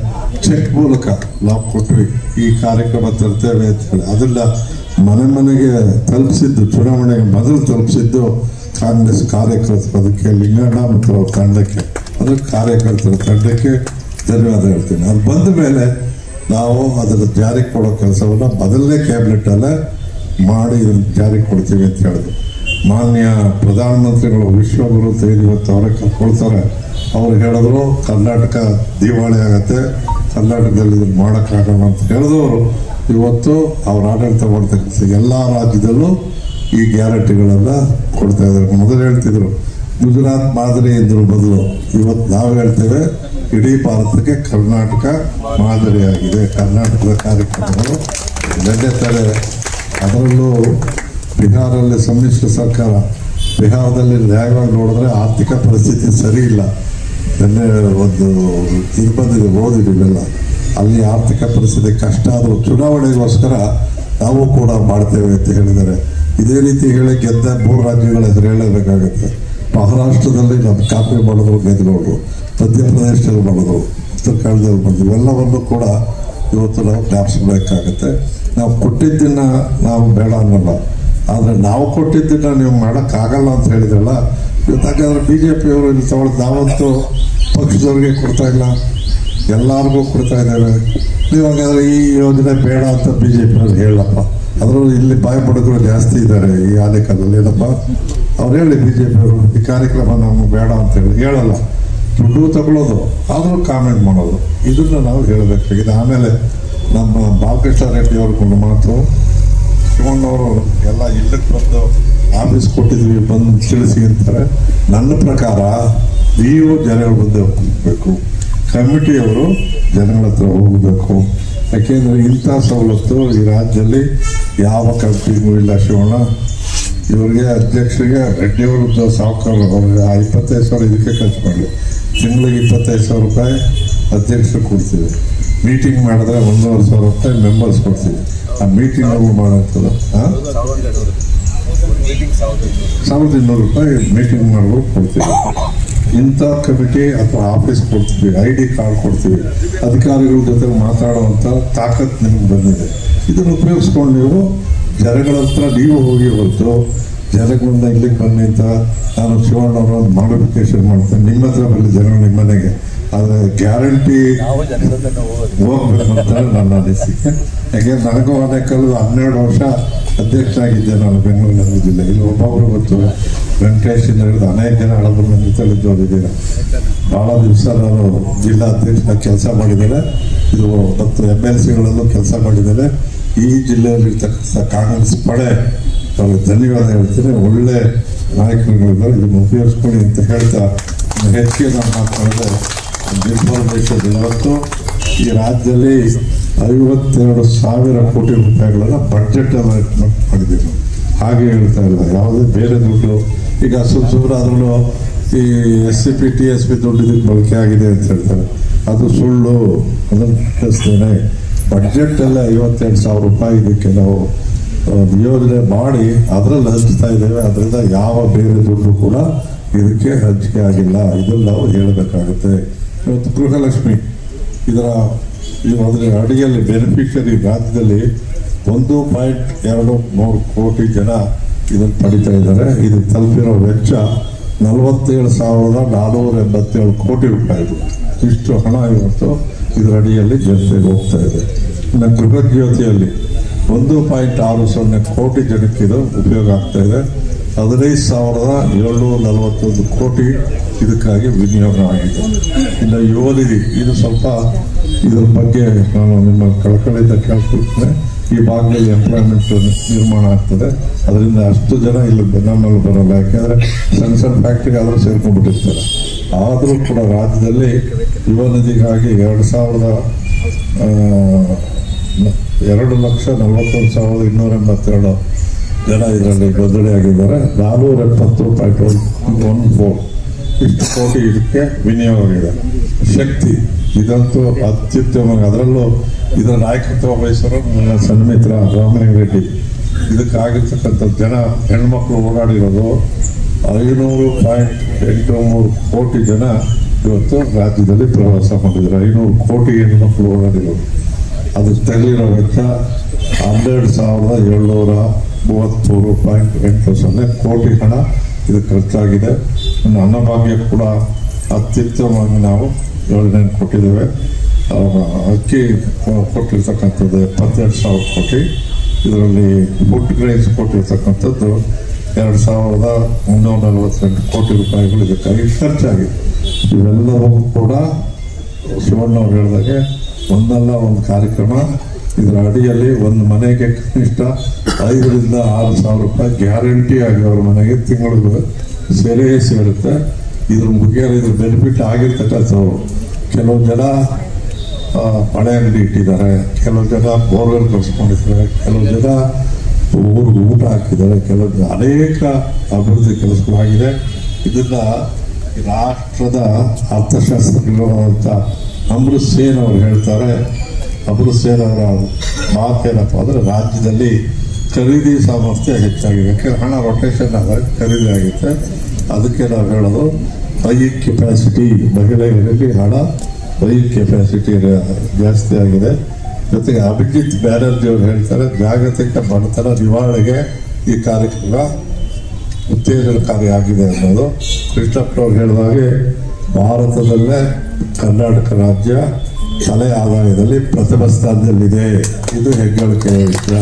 ಚೆಕ್ ಮೂಲಕ ನಾವು ಕೊಟ್ವಿ, ಈ ಕಾರ್ಯಕ್ರಮ ತರ್ತೇವೆ ಅಂತ ಹೇಳಿ. ಅದನ್ನ ಮನೆ ಮನೆಗೆ ತಲುಪಿಸಿದ್ದು, ಚುನಾವಣೆಗೆ ಮೊದಲು ತಲುಪಿಸಿದ್ದು ಕಾಂಗ್ರೆಸ್ ಕಾರ್ಯಕರ್ತರು. ಅದಕ್ಕೆ ಲಿಂಗಣ್ಣ ಮತ್ತು ಅವ್ರ ತಂಡಕ್ಕೆ, ಅದರ ಕಾರ್ಯಕರ್ತರ ತಂಡಕ್ಕೆ ಧನ್ಯವಾದ ಹೇಳ್ತೀನಿ. ಅದು ಬಂದ ಮೇಲೆ ನಾವು ಅದನ್ನು ಜಾರಿಗೆ ಕೊಡೋ ಕೆಲಸವನ್ನು ಮೊದಲನೇ ಕ್ಯಾಬಿನೆಟಲ್ಲೇ ಮಾಡಿ ಜಾರಿಗೆ ಕೊಡ್ತೀವಿ ಅಂತ ಹೇಳಿದ್ರು. ಮಾನ್ಯ ಪ್ರಧಾನಮಂತ್ರಿಗಳು ವಿಶ್ವಗುರು ಅಂತ ಇವತ್ತು ಅವರೇ ಕರ್ಕೊಳ್ತಾರೆ. ಅವ್ರು ಹೇಳಿದ್ರು ಕರ್ನಾಟಕ ದಿವಾಳಿ ಆಗತ್ತೆ, ಕರ್ನಾಟಕದಲ್ಲಿ ಇದನ್ನು ಮಾಡೋಕ್ಕಾಗಲ್ಲ ಅಂತ ಹೇಳಿದವರು ಇವತ್ತು ಅವ್ರ ಆಡಳಿತ ಮಾಡ್ತಕ್ಕಂಥ ಎಲ್ಲ ರಾಜ್ಯದಲ್ಲೂ ಈ ಗ್ಯಾರಂಟಿಗಳೆಲ್ಲ ಕೊಡ್ತಾ ಇದ್ದಾರೆ. ಮೊದಲು ಹೇಳ್ತಿದ್ರು ಗುಜರಾತ್ ಮಾದರಿ ಇದ್ರು ಬದಲು ಇವತ್ತು ನಾವು ಹೇಳ್ತೇವೆ ಇಡೀ ಭಾರತಕ್ಕೆ ಕರ್ನಾಟಕ ಮಾದರಿಯಾಗಿದೆ. ಕರ್ನಾಟಕದ ಕಾರ್ಯಕ್ರಮಗಳು ನಡೆಯುತ್ತಾರೆ. ಅದರಲ್ಲೂ ಬಿಹಾರಲ್ಲಿ ಸಮ್ಮಿಶ್ರ ಸರ್ಕಾರ, ಬಿಹಾರದಲ್ಲಿ ನ್ಯಾಯವಾಗಿ ನೋಡಿದ್ರೆ ಆರ್ಥಿಕ ಪರಿಸ್ಥಿತಿ ಸರಿ ಇಲ್ಲ. ನಿನ್ನೆ ಒಂದು ಇದು ಬಂದಿದೆ, ಓದಿದ್ದೀವೆಲ್ಲ. ಅಲ್ಲಿ ಆರ್ಥಿಕ ಪರಿಸ್ಥಿತಿ ಕಷ್ಟ ಆದರೂ ಚುನಾವಣೆಗೋಸ್ಕರ ನಾವು ಕೂಡ ಮಾಡ್ತೇವೆ ಅಂತ ಹೇಳಿದ್ದಾರೆ. ಇದೇ ರೀತಿ ಹೇಳಿ ಗೆದ್ದ 3 ರಾಜ್ಯಗಳ ಹೆಸರು ಹೇಳಬೇಕಾಗುತ್ತೆ. ಮಹಾರಾಷ್ಟ್ರದಲ್ಲಿ ನಮ್ಮ ಕಾಪಿ ಮಾಡಿದ್ರು, ಗೆದ್ದುಗಳು. ಮಧ್ಯಪ್ರದೇಶದಲ್ಲಿ ಮಾಡಿದ್ರು, ಉತ್ತರಾಖಂಡದಲ್ಲಿ ಮಾಡಿದ್ರು. ಇವೆಲ್ಲವನ್ನು ಕೂಡ ಇವತ್ತು ನಾವು ಜ್ಞಾಪಿಸಬೇಕಾಗತ್ತೆ. ನಾವು ಕೊಟ್ಟಿದ್ದನ್ನು ನಾವು ಬೇಡ ಅನ್ನಲ್ಲ, ಆದರೆ ನಾವು ಕೊಟ್ಟಿದ್ದನ್ನು ನೀವು ಮಾಡೋಕ್ಕಾಗಲ್ಲ ಅಂತ ಹೇಳಿದ್ರಲ್ಲ. ಇವತ್ತಾಗಾದ್ರೆ BJP ಅವರು ಇಲ್ಲಿ ತಗೊಳ್ಳೋದು, ನಾವಂತೂ ಪಕ್ಷದವ್ರಿಗೆ ಕೊಡ್ತಾ ಇಲ್ಲ, ಎಲ್ಲರಿಗೂ ಕೊಡ್ತಾ ಇದ್ದೇವೆ. ನೀವು ಹಾಗಾದ್ರೆ ಈ ಯೋಜನೆ ಬೇಡ ಅಂತ BJP ಅವ್ರು ಹೇಳಪ್ಪ. ಅದರಲ್ಲೂ ಇಲ್ಲಿ ಬಾಯಿ ಬಡಗರು ಜಾಸ್ತಿ ಇದ್ದಾರೆ ಈ ಆಲೇಖದಲ್ಲಿ. ಏನಪ್ಪ ಅವ್ರು ಹೇಳಿ BJP ಅವರು ಈ ಕಾರ್ಯಕ್ರಮ ನಾವು ಬೇಡ ಅಂತ ಹೇಳಲ್ಲ, ದುಡ್ಡು ತಗೊಳ್ಳೋದು, ಆದರೂ ಕಾಮೆಂಟ್ ಮಾಡೋದು. ಇದನ್ನು ನಾವು ಹೇಳಬೇಕಾಗಿದೆ. ಆಮೇಲೆ ನಮ್ಮ ಬಾಲಕೃಷ್ಣ ರೆಡ್ಡಿ ಅವ್ರಿಗೊಂದು ಮಾತು, ಶಿವಣ್ಣವರು ಎಲ್ಲ ಇಲ್ಲಕ್ಕೆ ಬಂದು ಆಫೀಸ್ ಕೊಟ್ಟಿದ್ವಿ ಬಂದು ತಿಳಿಸಿ ಅಂತಾರೆ. ನನ್ನ ಪ್ರಕಾರ ನೀವು ಜನಗಳ ಮುಂದೆ ಹೋಗಬೇಕು, ಕಮಿಟಿಯವರು ಜನಗಳ ಹತ್ರ ಹೋಗಬೇಕು. ಯಾಕೆಂದರೆ ಇಂಥ ಸವಲತ್ತು ಈ ರಾಜ್ಯದಲ್ಲಿ ಯಾವ ಕಮಿಟಿಗೂ ಇಲ್ಲ. ಶಿವಣ್ಣ ಇವರಿಗೆ ಅಧ್ಯಕ್ಷರಿಗೆ ರೆಡ್ಡಿಯವರು ಸಾವುಕಾರ ಅವ್ರಿಗೆ 25,000 ಇದಕ್ಕೆ ಖರ್ಚು ಮಾಡಲಿ, ತಿಂಗಳಿಗೆ 25,000 ರೂಪಾಯಿ ಅಧ್ಯಕ್ಷರು ಕೊಡ್ತೀವಿ. ಮೀಟಿಂಗ್ ಮಾಡಿದ್ರೆ 1,500 ರೂಪಾಯಿ ಮೆಂಬರ್ಸ್ ಕೊಡ್ತೀವಿ. ಆ ಮೀಟಿಂಗ್ ಮಾಡೋಂಥದ್ದು 1,200 ರೂಪಾಯಿ ಮೀಟಿಂಗ್ ಮಾಡ್ಬೋದು ಕೊಡ್ತೀವಿ. ಇಂಥ ಕಮಿಟಿ ಅಥವಾ ಆಫೀಸ್ ಕೊಡ್ತೀವಿ, ID ಕಾರ್ಡ್ ಕೊಡ್ತೀವಿ, ಅಧಿಕಾರಿಗಳ ಜೊತೆ ಮಾತಾಡುವಂಥ ತಾಕತ್ತು ನಿಮ್ಗೆ ಬಂದಿದೆ. ಇದನ್ನು ಉಪಯೋಗಿಸ್ಕೊಂಡು ನೀವು ಜನಗಳ ಹತ್ರ ನೀವು ಹೋಗಿ ಹೊರತು ಜನಗಳಿಂದ ಇಲ್ಲಿಗೆ ಬನ್ನಿ ಅಂತ ನಾನು ಶಿವಣ್ಣವ್ರ ಒಂದು ಮಾಡಿಫಿಕೇಶನ್ ಮಾಡ್ತೇನೆ. ನಿಮ್ಮ ಹತ್ರ ಬರಲಿ ಜನಗಳು ನಿಮ್ಮ ಮನೆಗೆ, ಆದರೆ ಗ್ಯಾರಂಟಿ ಹೋಗ್ಬೇಕಂತ ನನ್ನ ಅನಿಸಿಕೆ. ಯಾಕೆಂದ್ರೆ ನನಗೂ ಅನೇಕಲ್ಲು 12 ವರ್ಷ ಅಧ್ಯಕ್ಷ ಆಗಿದ್ದೆ ನಾನು ಬೆಂಗಳೂರು ನಗರ ಜಿಲ್ಲೆ. ಇಲ್ಲಿ ಒಬ್ಬೊಬ್ರು ಗೊತ್ತು, ವೆಂಕಟೇಶ್ ಹಿಡಿದು ಅನೇಕ ಜನ ಹಳಬರು ನನ್ನ ಜೊತೆಲಿದ್ದವರಿದ್ದೀರ. ಭಾಳ ದಿವಸ ನಾನು ಜಿಲ್ಲಾ ಅಧ್ಯಕ್ಷ ಕೆಲಸ ಮಾಡಿದ್ದೇನೆ. ಇದು 10 MLCಗಳಲ್ಲೂ ಕೆಲಸ ಮಾಡಿದ್ದೇನೆ. ಈ ಜಿಲ್ಲೆಯಲ್ಲಿರ್ತಕ್ಕಂಥ ಕಾಂಗ್ರೆಸ್ ಪಡೆ ಅವ್ರಿಗೆ ಧನ್ಯವಾದ ಹೇಳ್ತೀನಿ. ಒಳ್ಳೆ ನಾಯಕರುಗಳಿದ್ದಾರೆ, ಇದನ್ನು ಉಪಯೋಗಿಸ್ಕೊಳ್ಳಿ ಅಂತ ಹೇಳ್ತಾ ಹೆಚ್ಚಿಗೆ ನಾನು ಮಾತಾಡಿದೆ. ಇನ್ಫಾರ್ಮೇಷನ್ ಇವತ್ತು ಈ ರಾಜ್ಯದಲ್ಲಿ 52,000 ಕೋಟಿ ರೂಪಾಯಿಗಳನ್ನು ಬಡ್ಜೆಟ್ ಅಲಾಟ್ಮೆಂಟ್ ಮಾಡಿದ್ದೀವಿ. ಹಾಗೆ ಹೇಳ್ತಾ ಇಲ್ಲ, ಯಾವುದೇ ಬೇರೆ ದುಡ್ಡು ಈಗ ಸುಮ್ಮನಾದ್ರೂ ಈ SCP TSP ದುಡ್ಡು ಇದಕ್ಕೆ ಬಳಕೆ ಆಗಿದೆ ಅಂತ ಹೇಳ್ತಾರೆ. ಅದು ಸುಳ್ಳು. ಅದನ್ನು ತಿಳಿಸ್ತೇನೆ. ಬಡ್ಜೆಟ್ಟಲ್ಲೇ 52,000 ರೂಪಾಯಿ ಇದಕ್ಕೆ ನಾವು ಯೋಜನೆ ಮಾಡಿ ಅದರಲ್ಲಿ ಹಂಚ್ತಾ ಇದ್ದೇವೆ. ಅದರಿಂದ ಯಾವ ಬೇರೆ ದುಡ್ಡು ಕೂಡ ಇದಕ್ಕೆ ಹಂಚಿಕೆ ಆಗಿಲ್ಲ. ಇದನ್ನು ನಾವು ಹೇಳಬೇಕಾಗುತ್ತೆ. ಇವತ್ತು ಗೃಹಲಕ್ಷ್ಮಿ ಇದರ ಅಡಿಯಲ್ಲಿ ಬೆನಿಫಿಷರಿ ರಾಜ್ಯದಲ್ಲಿ 1.23 ಕೋಟಿ ಜನ ಇದನ್ನು ಪಡಿತಾ ಇದ್ದಾರೆ. ಇದು ತಲುಪಿರೋ ವೆಚ್ಚ 47,487 ಕೋಟಿ ರೂಪಾಯಿಗಳು. ಇಷ್ಟು ಹಣ ಇವತ್ತು ಇದರ ಅಡಿಯಲ್ಲಿ ಜನತೆಗೆ ಹೋಗ್ತಾ ಇದೆ. ಇನ್ನು ಗೃಹ ಜ್ಯೋತಿಯಲ್ಲಿ 1.60 ಕೋಟಿ ಜನಕ್ಕೆ ಇದು ಉಪಯೋಗ ಆಗ್ತಾ ಇದೆ. 15,741 ಕೋಟಿ ಇದಕ್ಕಾಗಿ ವಿನಿಯೋಗ ಆಗಿದೆ. ಇನ್ನು ಯುವ ನಿಧಿ ಇದು ಸ್ವಲ್ಪ ಇದರ ಬಗ್ಗೆ ನಾನು ನಿಮ್ಮ ಕಳಕಳಿಯಿಂದ ಕೇಳ್ಕೊಳ್ತೇನೆ. ಈ ಭಾಗದಲ್ಲಿ ಎಂಪ್ಲಾಯ್ಮೆಂಟ್ ನಿರ್ಮಾಣ ಆಗ್ತದೆ. ಅದರಿಂದ ಅಷ್ಟು ಜನ ಇಲ್ಲಿ ನಮ್ಮಲ್ಲಿ ಬರೋಲ್ಲ. ಯಾಕೆಂದರೆ ಸಣ್ಣ ಸಣ್ಣ ಫ್ಯಾಕ್ಟ್ರಿಗೆ ಆದರೂ ಸೇರ್ಕೊಂಡ್ಬಿಟ್ಟಿರ್ತಾರೆ. ಆದರೂ ಕೂಡ ರಾಜ್ಯದಲ್ಲಿ ಯುವ ನಿಧಿಗಾಗಿ 2,41,282 ಜನ ಇದರಲ್ಲಿ ನೋಂದಣಿಯಾಗಿದ್ದಾರೆ. 470.14 ಇಷ್ಟು ಕೋಟಿ ಇದಕ್ಕೆ ವಿನಿಯೋಗ ಆಗಿದೆ. ಶಕ್ತಿ ಇದಂತೂ ಅತ್ಯುತ್ತಮ. ಅದರಲ್ಲೂ ಇದರ ನಾಯಕತ್ವ ವಹಿಸೋರು ನನ್ನ ಸನ್ಮಿತ್ರ ರಾಮಲಿಂಗಾರೆಡ್ಡಿ. ಇದಕ್ಕಾಗಿರ್ತಕ್ಕಂಥ ಜನ ಹೆಣ್ಮಕ್ಳು ಓಡಾಡಿರೋದು 500.83 ಕೋಟಿ ಜನ ಇವತ್ತು ರಾಜ್ಯದಲ್ಲಿ ಪ್ರವಾಸ ಮಾಡಿದ್ದಾರೆ. 500 ಕೋಟಿ ಹೆಣ್ಮಕ್ಳು ಓಡಾಡಿರೋದು. ಅದಕ್ಕೆ ತಗಲಿರೋ ವೆಚ್ಚ 12,733.80 ಕೋಟಿ ಹಣ ಇದಕ್ಕೆ ಖರ್ಚಾಗಿದೆ. ಇನ್ನು ಅನ್ನಭಾಗ್ಯ ಕೂಡ ಅತ್ಯುತ್ತಮವಾಗಿ ನಾವು ಯೋಜನೆ ಕೊಟ್ಟಿದ್ದೇವೆ. ಅಕ್ಕಿ ಕೊಟ್ಟಿರ್ತಕ್ಕಂಥದ್ದು 72,000 ಕೋಟಿ. ಇದರಲ್ಲಿ ಫುಡ್ ಗ್ರೈನ್ಸ್ ಕೊಟ್ಟಿರ್ತಕ್ಕಂಥದ್ದು 2,342 ಕೋಟಿ ರೂಪಾಯಿಗಳು ಇದಕ್ಕಾಗಿ ಖರ್ಚಾಗಿದೆ. ಇವೆಲ್ಲವೂ ಕೂಡ ಶಿವಣ್ಣವ್ರು ಹೇಳಿದಾಗೆ ಒಂದಲ್ಲ ಒಂದು ಕಾರ್ಯಕ್ರಮ. ಇದರ ಅಡಿಯಲ್ಲಿ ಒಂದು ಮನೆಗೆ ಕನಿಷ್ಠ 5,000 to 6,000 ರೂಪಾಯಿ ಗ್ಯಾರಂಟಿ ಆಗಿ ಅವ್ರ ಮನೆಗೆ ತಿಂಗಳಿಗೆ ಸೇರುತ್ತೆ. ಇದ್ರ ಮುಗಿಯಲು ಇದ್ರ ಬೆನಿಫಿಟ್ ಆಗಿರ್ತಕ್ಕಂಥವ್ರು ಕೆಲವು ಜನ ಮಳೆ ಅಂಗಡಿ ಇಟ್ಟಿದ್ದಾರೆ, ಕೆಲವು ಜನ ಬೋರ್ವೆಲ್ ಕಟ್ಸ್ಕೊಂಡಿದ್ದಾರೆ, ಕೆಲವು ಜನ ಊರಿಗೆ ಊಟ ಹಾಕಿದ್ದಾರೆ, ಕೆಲವು ಅನೇಕ ಅಭಿವೃದ್ಧಿ ಕೆಲಸಗಳಾಗಿದೆ. ಇದನ್ನ ರಾಷ್ಟ್ರದ ಅರ್ಥಶಾಸ್ತ್ರಜ್ಞರಾದಂಥ ಅಮೃತ್ ಸೇನ್ ಅವರು ಹೇಳ್ತಾರೆ. ಅಮೃತ್ ಸೇನ್ ಅವರ ಮಾತೇನಪ್ಪ ಅಂದರೆ ರಾಜ್ಯದಲ್ಲಿ ಖರೀದಿ ಸಾಮರ್ಥ್ಯ ಹೆಚ್ಚಾಗಿದೆ. ಯಾಕೆಂದ್ರೆ ಹಣ ರೊಟೇಷನ್ ಆದಾಗ ಖರೀದಿ ಆಗುತ್ತೆ. ಅದಕ್ಕೆ ನಾವು ಹೇಳೋದು ಬೈಯಿಂಗ್ ಕೆಪಾಸಿಟಿ, ಮಹಿಳೆಯರಿಗೆ ಹಣ ಬೈಯಿಂಗ್ ಕೆಪಾಸಿಟಿ ಜಾಸ್ತಿ ಆಗಿದೆ. ಜೊತೆಗೆ ಅಭಿಜಿತ್ ಬ್ಯಾನರ್ಜಿ ಅವರು ಹೇಳ್ತಾರೆ ಜಾಗತಿಕ ಬಡತನ ನಿವಾರಣೆಗೆ ಈ ಕಾರ್ಯಕ್ರಮ ಉತ್ತೇಜನಕಾರಿ ಆಗಿದೆ ಅನ್ನೋದು. ಕೃಷ್ಣಪ್ಪನವ್ರು ಹೇಳಿದಾಗೆ ಭಾರತದಲ್ಲೇ ಕರ್ನಾಟಕ ರಾಜ್ಯ ತಲೆ ಆದಾಯದಲ್ಲಿ ಪ್ರಥಮ ಸ್ಥಾನದಲ್ಲಿದೆ. ಇದು ಹೆಗ್ಗಳಿಕೆ ವಿಷಯ.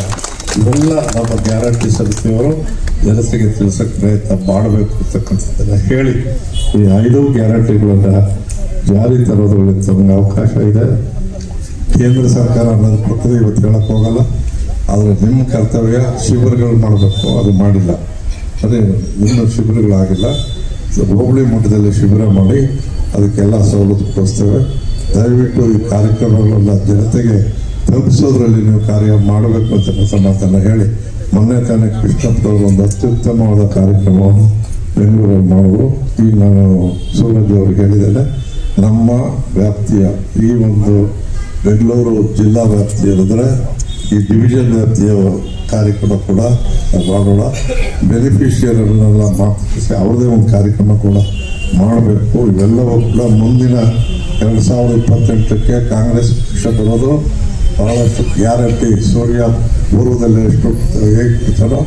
ಇವೆಲ್ಲ ನಮ್ಮ ಗ್ಯಾರಂಟಿ ಸಮಿತಿಯವರು ಜನತೆಗೆ ತಿಳಿಸೋಕೆ ಪ್ರಯತ್ನ ಮಾಡಬೇಕು ಅಂತಕ್ಕಂಥದ್ದನ್ನು ಹೇಳಿ ಈ 5 ಗ್ಯಾರಂಟಿಗಳನ್ನು ಜಾರಿ ತರೋದ್ರಲ್ಲಿ ನಮಗೆ ಅವಕಾಶ ಇದೆ. ಕೇಂದ್ರ ಸರ್ಕಾರ ಅನ್ನೋದು ಕೊಟ್ಟರೆ ಇವತ್ತು ಹೇಳಕ್ಕೆ ಹೋಗಲ್ಲ. ಆದರೆ ನಿಮ್ಮ ಕರ್ತವ್ಯ ಶಿಬಿರಗಳು ಮಾಡಬೇಕು, ಅದು ಮಾಡಿಲ್ಲ. ಅದೇ ಇನ್ನೂ ಶಿಬಿರಗಳಾಗಿಲ್ಲ. ಹೋಬಳಿ ಮಟ್ಟದಲ್ಲಿ ಶಿಬಿರ ಮಾಡಿ ಅದಕ್ಕೆಲ್ಲ ಸವಲತ್ತು ಕೊಡಿಸ್ತೇವೆ. ದಯವಿಟ್ಟು ಈ ಕಾರ್ಯಕ್ರಮಗಳನ್ನ ಜನತೆಗೆ ತಲುಪಿಸೋದ್ರಲ್ಲಿ ನೀವು ಕಾರ್ಯ ಮಾಡಬೇಕು ಅಂತ ಮಾತನ್ನು ಹೇಳಿ, ಮೊನ್ನೆ ತಾನೇ ಕೃಷ್ಣಪ್ಪನವರು ಒಂದು ಅತ್ಯುತ್ತಮವಾದ ಕಾರ್ಯಕ್ರಮವನ್ನು ಬೆಂಗಳೂರಲ್ಲಿ ಮಾಡಿದ್ರು. ಈಗ ನಾನು ಸೂರಜ್ ಅವ್ರಿಗೆ ಹೇಳಿದ್ದೇನೆ, ನಮ್ಮ ವ್ಯಾಪ್ತಿಯ ಈ ಒಂದು ಬೆಂಗಳೂರು ಜಿಲ್ಲಾ ವ್ಯಾಪ್ತಿಯಲ್ಲಿದ್ರೆ ಈ ಡಿವಿಷನ್ ವ್ಯಾಪ್ತಿಯ ಕಾರ್ಯಕ್ರಮ ಕೂಡ ಮಾಡೋಣ. ಬೆನಿಫಿಷಿಯರಿಗಳನ್ನೆಲ್ಲ ಮಾತುಕತೆ ಅವ್ರದೇ ಒಂದು ಕಾರ್ಯಕ್ರಮ ಕೂಡ ಮಾಡಬೇಕು. ಇವೆಲ್ಲವೂ ಕೂಡ ಮುಂದಿನ 2028ಕ್ಕೆ ಕಾಂಗ್ರೆಸ್ ಪಕ್ಷ ಬರೋದು ಬಹಳಷ್ಟು ಗ್ಯಾರಂಟಿ. ಸೂರ್ಯ ಪೂರ್ವದಲ್ಲಿ ಎಷ್ಟು ಹೇಗೆ ಬಿಡ್ತಾರೋ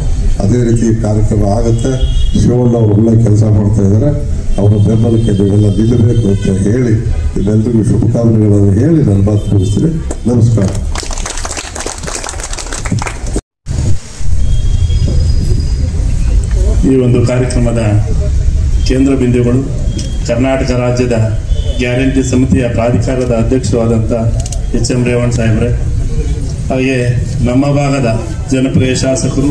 ಅದೇ ರೀತಿ ಕಾರ್ಯಕ್ರಮ ಆಗುತ್ತೆ. ಶಿವಣ್ಣ ಅವರು ಒಳ್ಳೆ ಕೆಲಸ ಮಾಡ್ತಾ ಇದ್ದಾರೆ. ಅವರ ಬೆಂಬಲಕ್ಕೆ ನೀವೆಲ್ಲ ನಿಲ್ಲಬೇಕು ಅಂತ ಹೇಳಿ ಇದೆಲ್ಲರಿಗೂ ಶುಭಕಾಮನೆಗಳನ್ನು ಹೇಳಿ ನಾನು ಮಾತು ಮುಗಿಸ್ತೀನಿ. ನಮಸ್ಕಾರ. ಈ ಒಂದು ಕಾರ್ಯಕ್ರಮದ ಕೇಂದ್ರ ಬಿಂದುಗಳು ಕರ್ನಾಟಕ ರಾಜ್ಯದ ಗ್ಯಾರಂಟಿ ಸಮಿತಿಯ ಪ್ರಾಧಿಕಾರದ ಅಧ್ಯಕ್ಷರಾದಂಥ ಎಚ್.ಎಂ. ರೇವಣ್ಣ ಸಾಹೇಬ್ರೆ, ಹಾಗೆ ನಮ್ಮ ಭಾಗದ ಜನಪ್ರಿಯ ಶಾಸಕರು,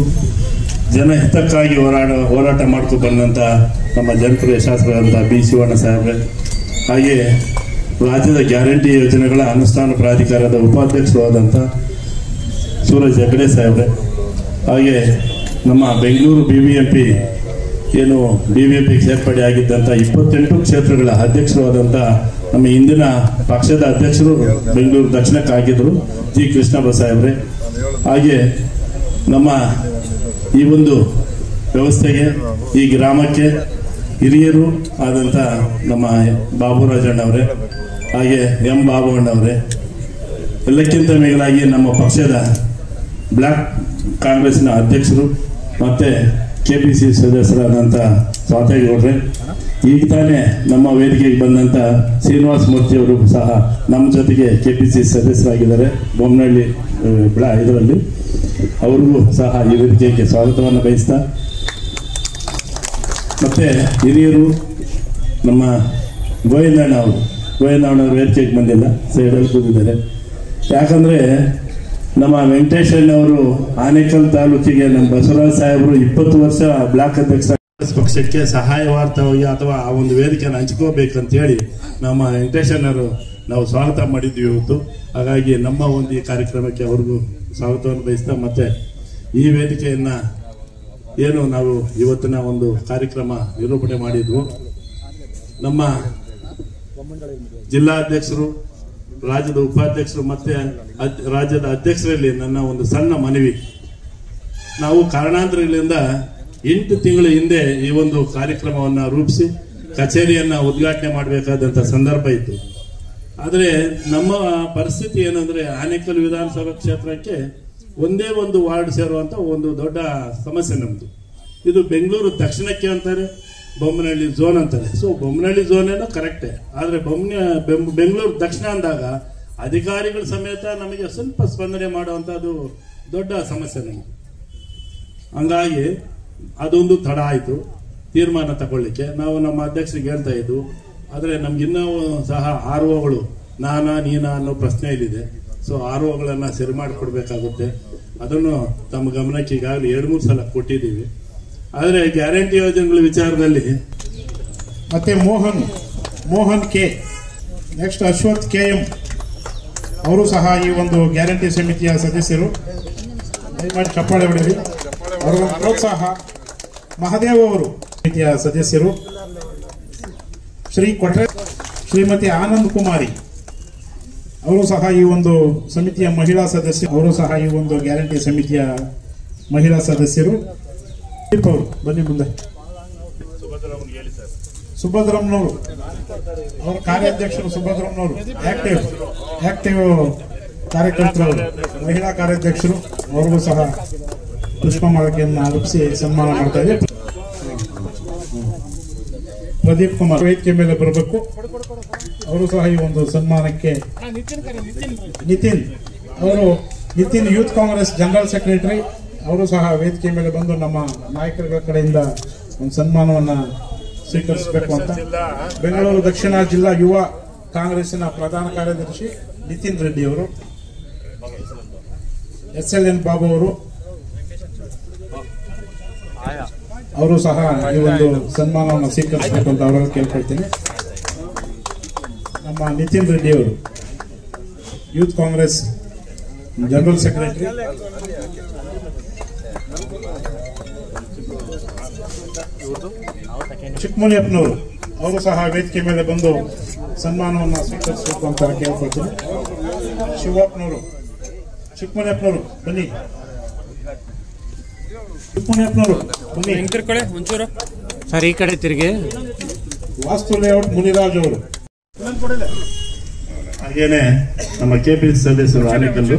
ಜನಹಿತಕ್ಕಾಗಿ ಹೋರಾಟ ಮಾಡ್ಕೊಂಡು ಬಂದಂಥ ನಮ್ಮ ಜನಪ್ರಿಯ ಶಾಸಕರಾದಂಥ ಬಿ. ಶಿವಣ್ಣ ಸಾಹೇಬ್ರೆ, ಹಾಗೆ ರಾಜ್ಯದ ಗ್ಯಾರಂಟಿ ಯೋಜನೆಗಳ ಅನುಷ್ಠಾನ ಪ್ರಾಧಿಕಾರದ ಉಪಾಧ್ಯಕ್ಷರಾದಂಥ ಸೂರಜ್ ಹೆಗಡೆ ಸಾಹೇಬ್ರೆ, ಹಾಗೆ ನಮ್ಮ ಬೆಂಗಳೂರು BBMP ಏನು BBMP ಸೇರ್ಪಡೆ ಆಗಿದ್ದಂಥ 28 ಕ್ಷೇತ್ರಗಳ ಅಧ್ಯಕ್ಷರಾದಂಥ ನಮ್ಮ ಇಂದಿನ ಪಕ್ಷದ ಅಧ್ಯಕ್ಷರು ಬೆಂಗಳೂರು ದಕ್ಷಿಣಕ್ಕಾಗಿದ್ದರು ಜಿ. ಕೃಷ್ಣಪ್ಪ ಸಾಹೇಬ್ರೆ, ಹಾಗೆ ನಮ್ಮ ಈ ಒಂದು ವ್ಯವಸ್ಥೆಗೆ ಈ ಗ್ರಾಮಕ್ಕೆ ಹಿರಿಯರು ಆದಂಥ ನಮ್ಮ ಬಾಬುರಾಜಣ್ಣವರೇ, ಹಾಗೆ ಎಂ. ಬಾಬುಣ್ಣವರೇ, ಎಲ್ಲಕ್ಕಿಂತ ಮಿಗಿಲಾಗಿ ನಮ್ಮ ಪಕ್ಷದ ಬ್ಲಾಕ್ ಕಾಂಗ್ರೆಸ್ನ ಅಧ್ಯಕ್ಷರು ಮತ್ತು KPCC ಸದಸ್ಯರಾದಂಥ ಸ್ವಾತೇಗೌಡ್ರೆ, ಈಗ ತಾನೇ ನಮ್ಮ ವೇದಿಕೆಗೆ ಬಂದಂಥ ಶ್ರೀನಿವಾಸ ಮೂರ್ತಿಯವರು ಸಹ ನಮ್ಮ ಜೊತೆಗೆ KPCC ಸದಸ್ಯರಾಗಿದ್ದಾರೆ ಬೊಮ್ಮನಹಳ್ಳಿ ಇದರಲ್ಲಿ. ಅವ್ರಿಗೂ ಸಹ ಈ ವೇದಿಕೆಗೆ ಸ್ವಾಗತವನ್ನು ಬಯಸ್ತಾ, ಮತ್ತು ಹಿರಿಯರು ನಮ್ಮ ಗೋವಿಂದಣ್ಣವರು ವೇದಿಕೆಗೆ ಬಂದಿಲ್ಲ, ಸೈಡಲ್ಲಿ ಕೂತಿದ್ದಾರೆ. ಯಾಕಂದರೆ ನಮ್ಮ ವೆಂಕಟೇಶಣ್ಣವರು ಆನೇಕಲ್ ತಾಲೂಕಿಗೆ ನಮ್ಮ ಬಸವರಾಜ್ ಸಾಹೇಬರು 20 ವರ್ಷ ಬ್ಲಾಕ್ ಅಧ್ಯಕ್ಷ ಪಕ್ಷಕ್ಕೆ ಸಹಾಯವಾರ್ಥವಾಗಿ ಅಥವಾ ಆ ಒಂದು ವೇದಿಕೆಯನ್ನು ಹಂಚ್ಕೋಬೇಕಂತ ಹೇಳಿ ನಮ್ಮ ವೆಂಕಟೇಶಣ್ಣವರು ನಾವು ಸ್ವಾಗತ ಮಾಡಿದ್ವಿ ಇವತ್ತು. ಹಾಗಾಗಿ ನಮ್ಮ ಒಂದು ಈ ಕಾರ್ಯಕ್ರಮಕ್ಕೆ ಅವ್ರಿಗೂ ಸ್ವಾಗತವನ್ನು ಬಯಸ್ತಾ, ಮತ್ತೆ ಈ ವೇದಿಕೆಯನ್ನು ಏನು ನಾವು ಇವತ್ತಿನ ಒಂದು ಕಾರ್ಯಕ್ರಮ ನಿರೂಪಣೆ ಮಾಡಿದ್ವು, ನಮ್ಮ ಜಿಲ್ಲಾಧ್ಯಕ್ಷರು, ರಾಜ್ಯದ ಉಪಾಧ್ಯಕ್ಷರು ಮತ್ತೆ ರಾಜ್ಯದ ಅಧ್ಯಕ್ಷರಲ್ಲಿ ನನ್ನ ಒಂದು ಸಣ್ಣ ಮನವಿ. ನಾವು ಕಾರಣಾಂತರಗಳಿಂದ 8 ತಿಂಗಳ ಹಿಂದೆ ಈ ಒಂದು ಕಾರ್ಯಕ್ರಮವನ್ನು ರೂಪಿಸಿ ಕಚೇರಿಯನ್ನ ಉದ್ಘಾಟನೆ ಮಾಡಬೇಕಾದಂತ ಸಂದರ್ಭ ಇತ್ತು. ಆದರೆ ನಮ್ಮ ಪರಿಸ್ಥಿತಿ ಏನಂದ್ರೆ ಆನೇಕಲ್ ವಿಧಾನಸಭಾ ಕ್ಷೇತ್ರಕ್ಕೆ ಒಂದೇ ಒಂದು ವಾರ್ಡ್ ಸೇರುವಂತ ಒಂದು ದೊಡ್ಡ ಸಮಸ್ಯೆ ನಮ್ದು. ಇದು ಬೆಂಗಳೂರು ದಕ್ಷಿಣಕ್ಕೆ ಅಂತಾರೆ, ಬೊಮ್ಮನಹಳ್ಳಿ ಝೋನ್ ಅಂತಾರೆ. ಸೊ ಬೊಮ್ಮನಹಳ್ಳಿ ಝೋನ್ ಏನೋ ಕರೆಕ್ಟೇ, ಆದ್ರೆ ಬೆಂಗಳೂರು ದಕ್ಷಿಣ ಅಂದಾಗ ಅಧಿಕಾರಿಗಳ ಸಮೇತ ನಮಗೆ ಸ್ವಲ್ಪ ಸ್ಪಂದನೆ ಮಾಡುವಂತದ್ದು ದೊಡ್ಡ ಸಮಸ್ಯೆ ನಮಗೆ. ಹಂಗಾಗಿ ಅದೊಂದು ತಡ ಆಯ್ತು ತೀರ್ಮಾನ ತಗೊಳ್ಳಿಕ್ಕೆ. ನಾವು ನಮ್ಮ ಅಧ್ಯಕ್ಷರಿಗೆ ಹೇಳ್ತಾ ಇದ್ವು, ಆದ್ರೆ ನಮ್ಗಿನ್ನೂ ಸಹ ROಗಳು ನೀನಾ ಅನ್ನೋ ಪ್ರಶ್ನೆ ಇಲ್ಲಿದೆ. ಸೊ ROಗಳನ್ನ ಸರಿ ಮಾಡಿಕೊಡ್ಬೇಕಾಗುತ್ತೆ. ಅದನ್ನು ತಮ್ಮ ಗಮನಕ್ಕೆ ಈಗಾಗಲೇ 2-3 ಸಲ ಕೊಟ್ಟಿದ್ದೀವಿ. ಆದರೆ ಗ್ಯಾರಂಟಿ ಯೋಜನೆಗಳ ವಿಚಾರದಲ್ಲಿ ಮತ್ತೆ Mohan K, next Ashwath KM ಅವರು ಸಹ ಈ ಒಂದು ಗ್ಯಾರಂಟಿ ಸಮಿತಿಯ ಸದಸ್ಯರು. ದಯಮಾಡಿ ಚಪ್ಪಾಳೆ ಹೊಡೆಯಿರಿ, ಅವರ ಪ್ರೋತ್ಸಾಹ. ಮಹದೇವ್ ಅವರು ಸಮಿತಿಯ ಸದಸ್ಯರು. ಶ್ರೀಮತಿ ಆನಂದ್ ಕುಮಾರಿ ಅವರು ಸಹ ಈ ಒಂದು ಸಮಿತಿಯ ಮಹಿಳಾ ಸದಸ್ಯರು. ಅವರು ಸಹ ಈ ಒಂದು ಗ್ಯಾರಂಟಿ ಸಮಿತಿಯ ಮಹಿಳಾ ಸದಸ್ಯರು. ಅವರು ಬನ್ನಿ ಮುಂದೆ. ಸುಭದ್ರಮ್ಮನವರು ಅವರ ಕಾರ್ಯಾಧ್ಯಕ್ಷರು. ಸುಭದ್ರಮ್ಮನವರು ಆಕ್ಟಿವ್ ಕಾರ್ಯಕರ್ತರು, ಮಹಿಳಾ ಕಾರ್ಯಾಧ್ಯಕ್ಷರು. ಅವ್ರಿಗೂ ಸಹ ಪುಷ್ಪಮಾಲಿಕೆಯನ್ನು ಅರ್ಪಿಸಿ ಸನ್ಮಾನ ಮಾಡ್ತಾ ಇದ್ದಾರೆ. ಪ್ರದೀಪ್ ಕುಮಾರ್ ವೇದಿಕೆ ಮೇಲೆ ಬರಬೇಕು. ಅವರು ಸಹ ಈ ಒಂದು ಸನ್ಮಾನಕ್ಕೆ. Nitin youth Congress general secretary, ಅವರು ಸಹ ವೇದಿಕೆ ಮೇಲೆ ಬಂದು ನಮ್ಮ ನಾಯಕರುಗಳ ಕಡೆಯಿಂದ ಒಂದು ಸನ್ಮಾನವನ್ನ ಸ್ವೀಕರಿಸಬೇಕು ಅಂತ. ಬೆಂಗಳೂರು ದಕ್ಷಿಣ ಜಿಲ್ಲಾ ಯುವ ಕಾಂಗ್ರೆಸ್ಸಿನ ಪ್ರಧಾನ ಕಾರ್ಯದರ್ಶಿ ನಿತಿನ್ ರೆಡ್ಡಿ ಅವರು. SLN ಬಾಬು ಅವರು. ಅವರು ಸಹ ಈ ಒಂದು ಸನ್ಮಾನವನ್ನು ಸ್ವೀಕರಿಸಬೇಕು ಅಂತ ಅವರಲ್ಲಿ ಕೇಳ್ಕೊಳ್ತೀನಿ. ನಮ್ಮ ನಿತಿನ್ ರೆಡ್ಡಿ ಅವರು ಯೂತ್ ಕಾಂಗ್ರೆಸ್ ಜನರಲ್ ಸೆಕ್ರೆಟರಿ, ಚಿಕ್ಕಮುನಿಯಪ್ಪನವರು ಅವರು ಸಹ ವೇದಿಕೆ ಮೇಲೆ ಬಂದು ಸನ್ಮಾನವನ್ನು ಸ್ವೀಕರಿಸಬೇಕು ಅಂತ ಕೇಳ್ಕೊಳ್ತೀನಿ. ಶಿವಪ್ಪನವರು, ಚಿಕ್ಕಮುನಿಯಪ್ಪನವರು ಬನ್ನಿ. ಚಿಕ್ಕಮುನಿಯಪ್ಪನವರು ಬನ್ನಿ. ಒಂಚೂರು ಸರ್ ಈ ಕಡೆ ತಿರುಗಿ. ವಾಸ್ತು ಲೇಔಟ್ ಮುನಿರಾಜ್ ಅವರು, ಹಾಗೇನೆ ನಮ್ಮ ಕೆಪಿಸಿ ಸದಸ್ಯರು ಆನೇಕಲ್ಲು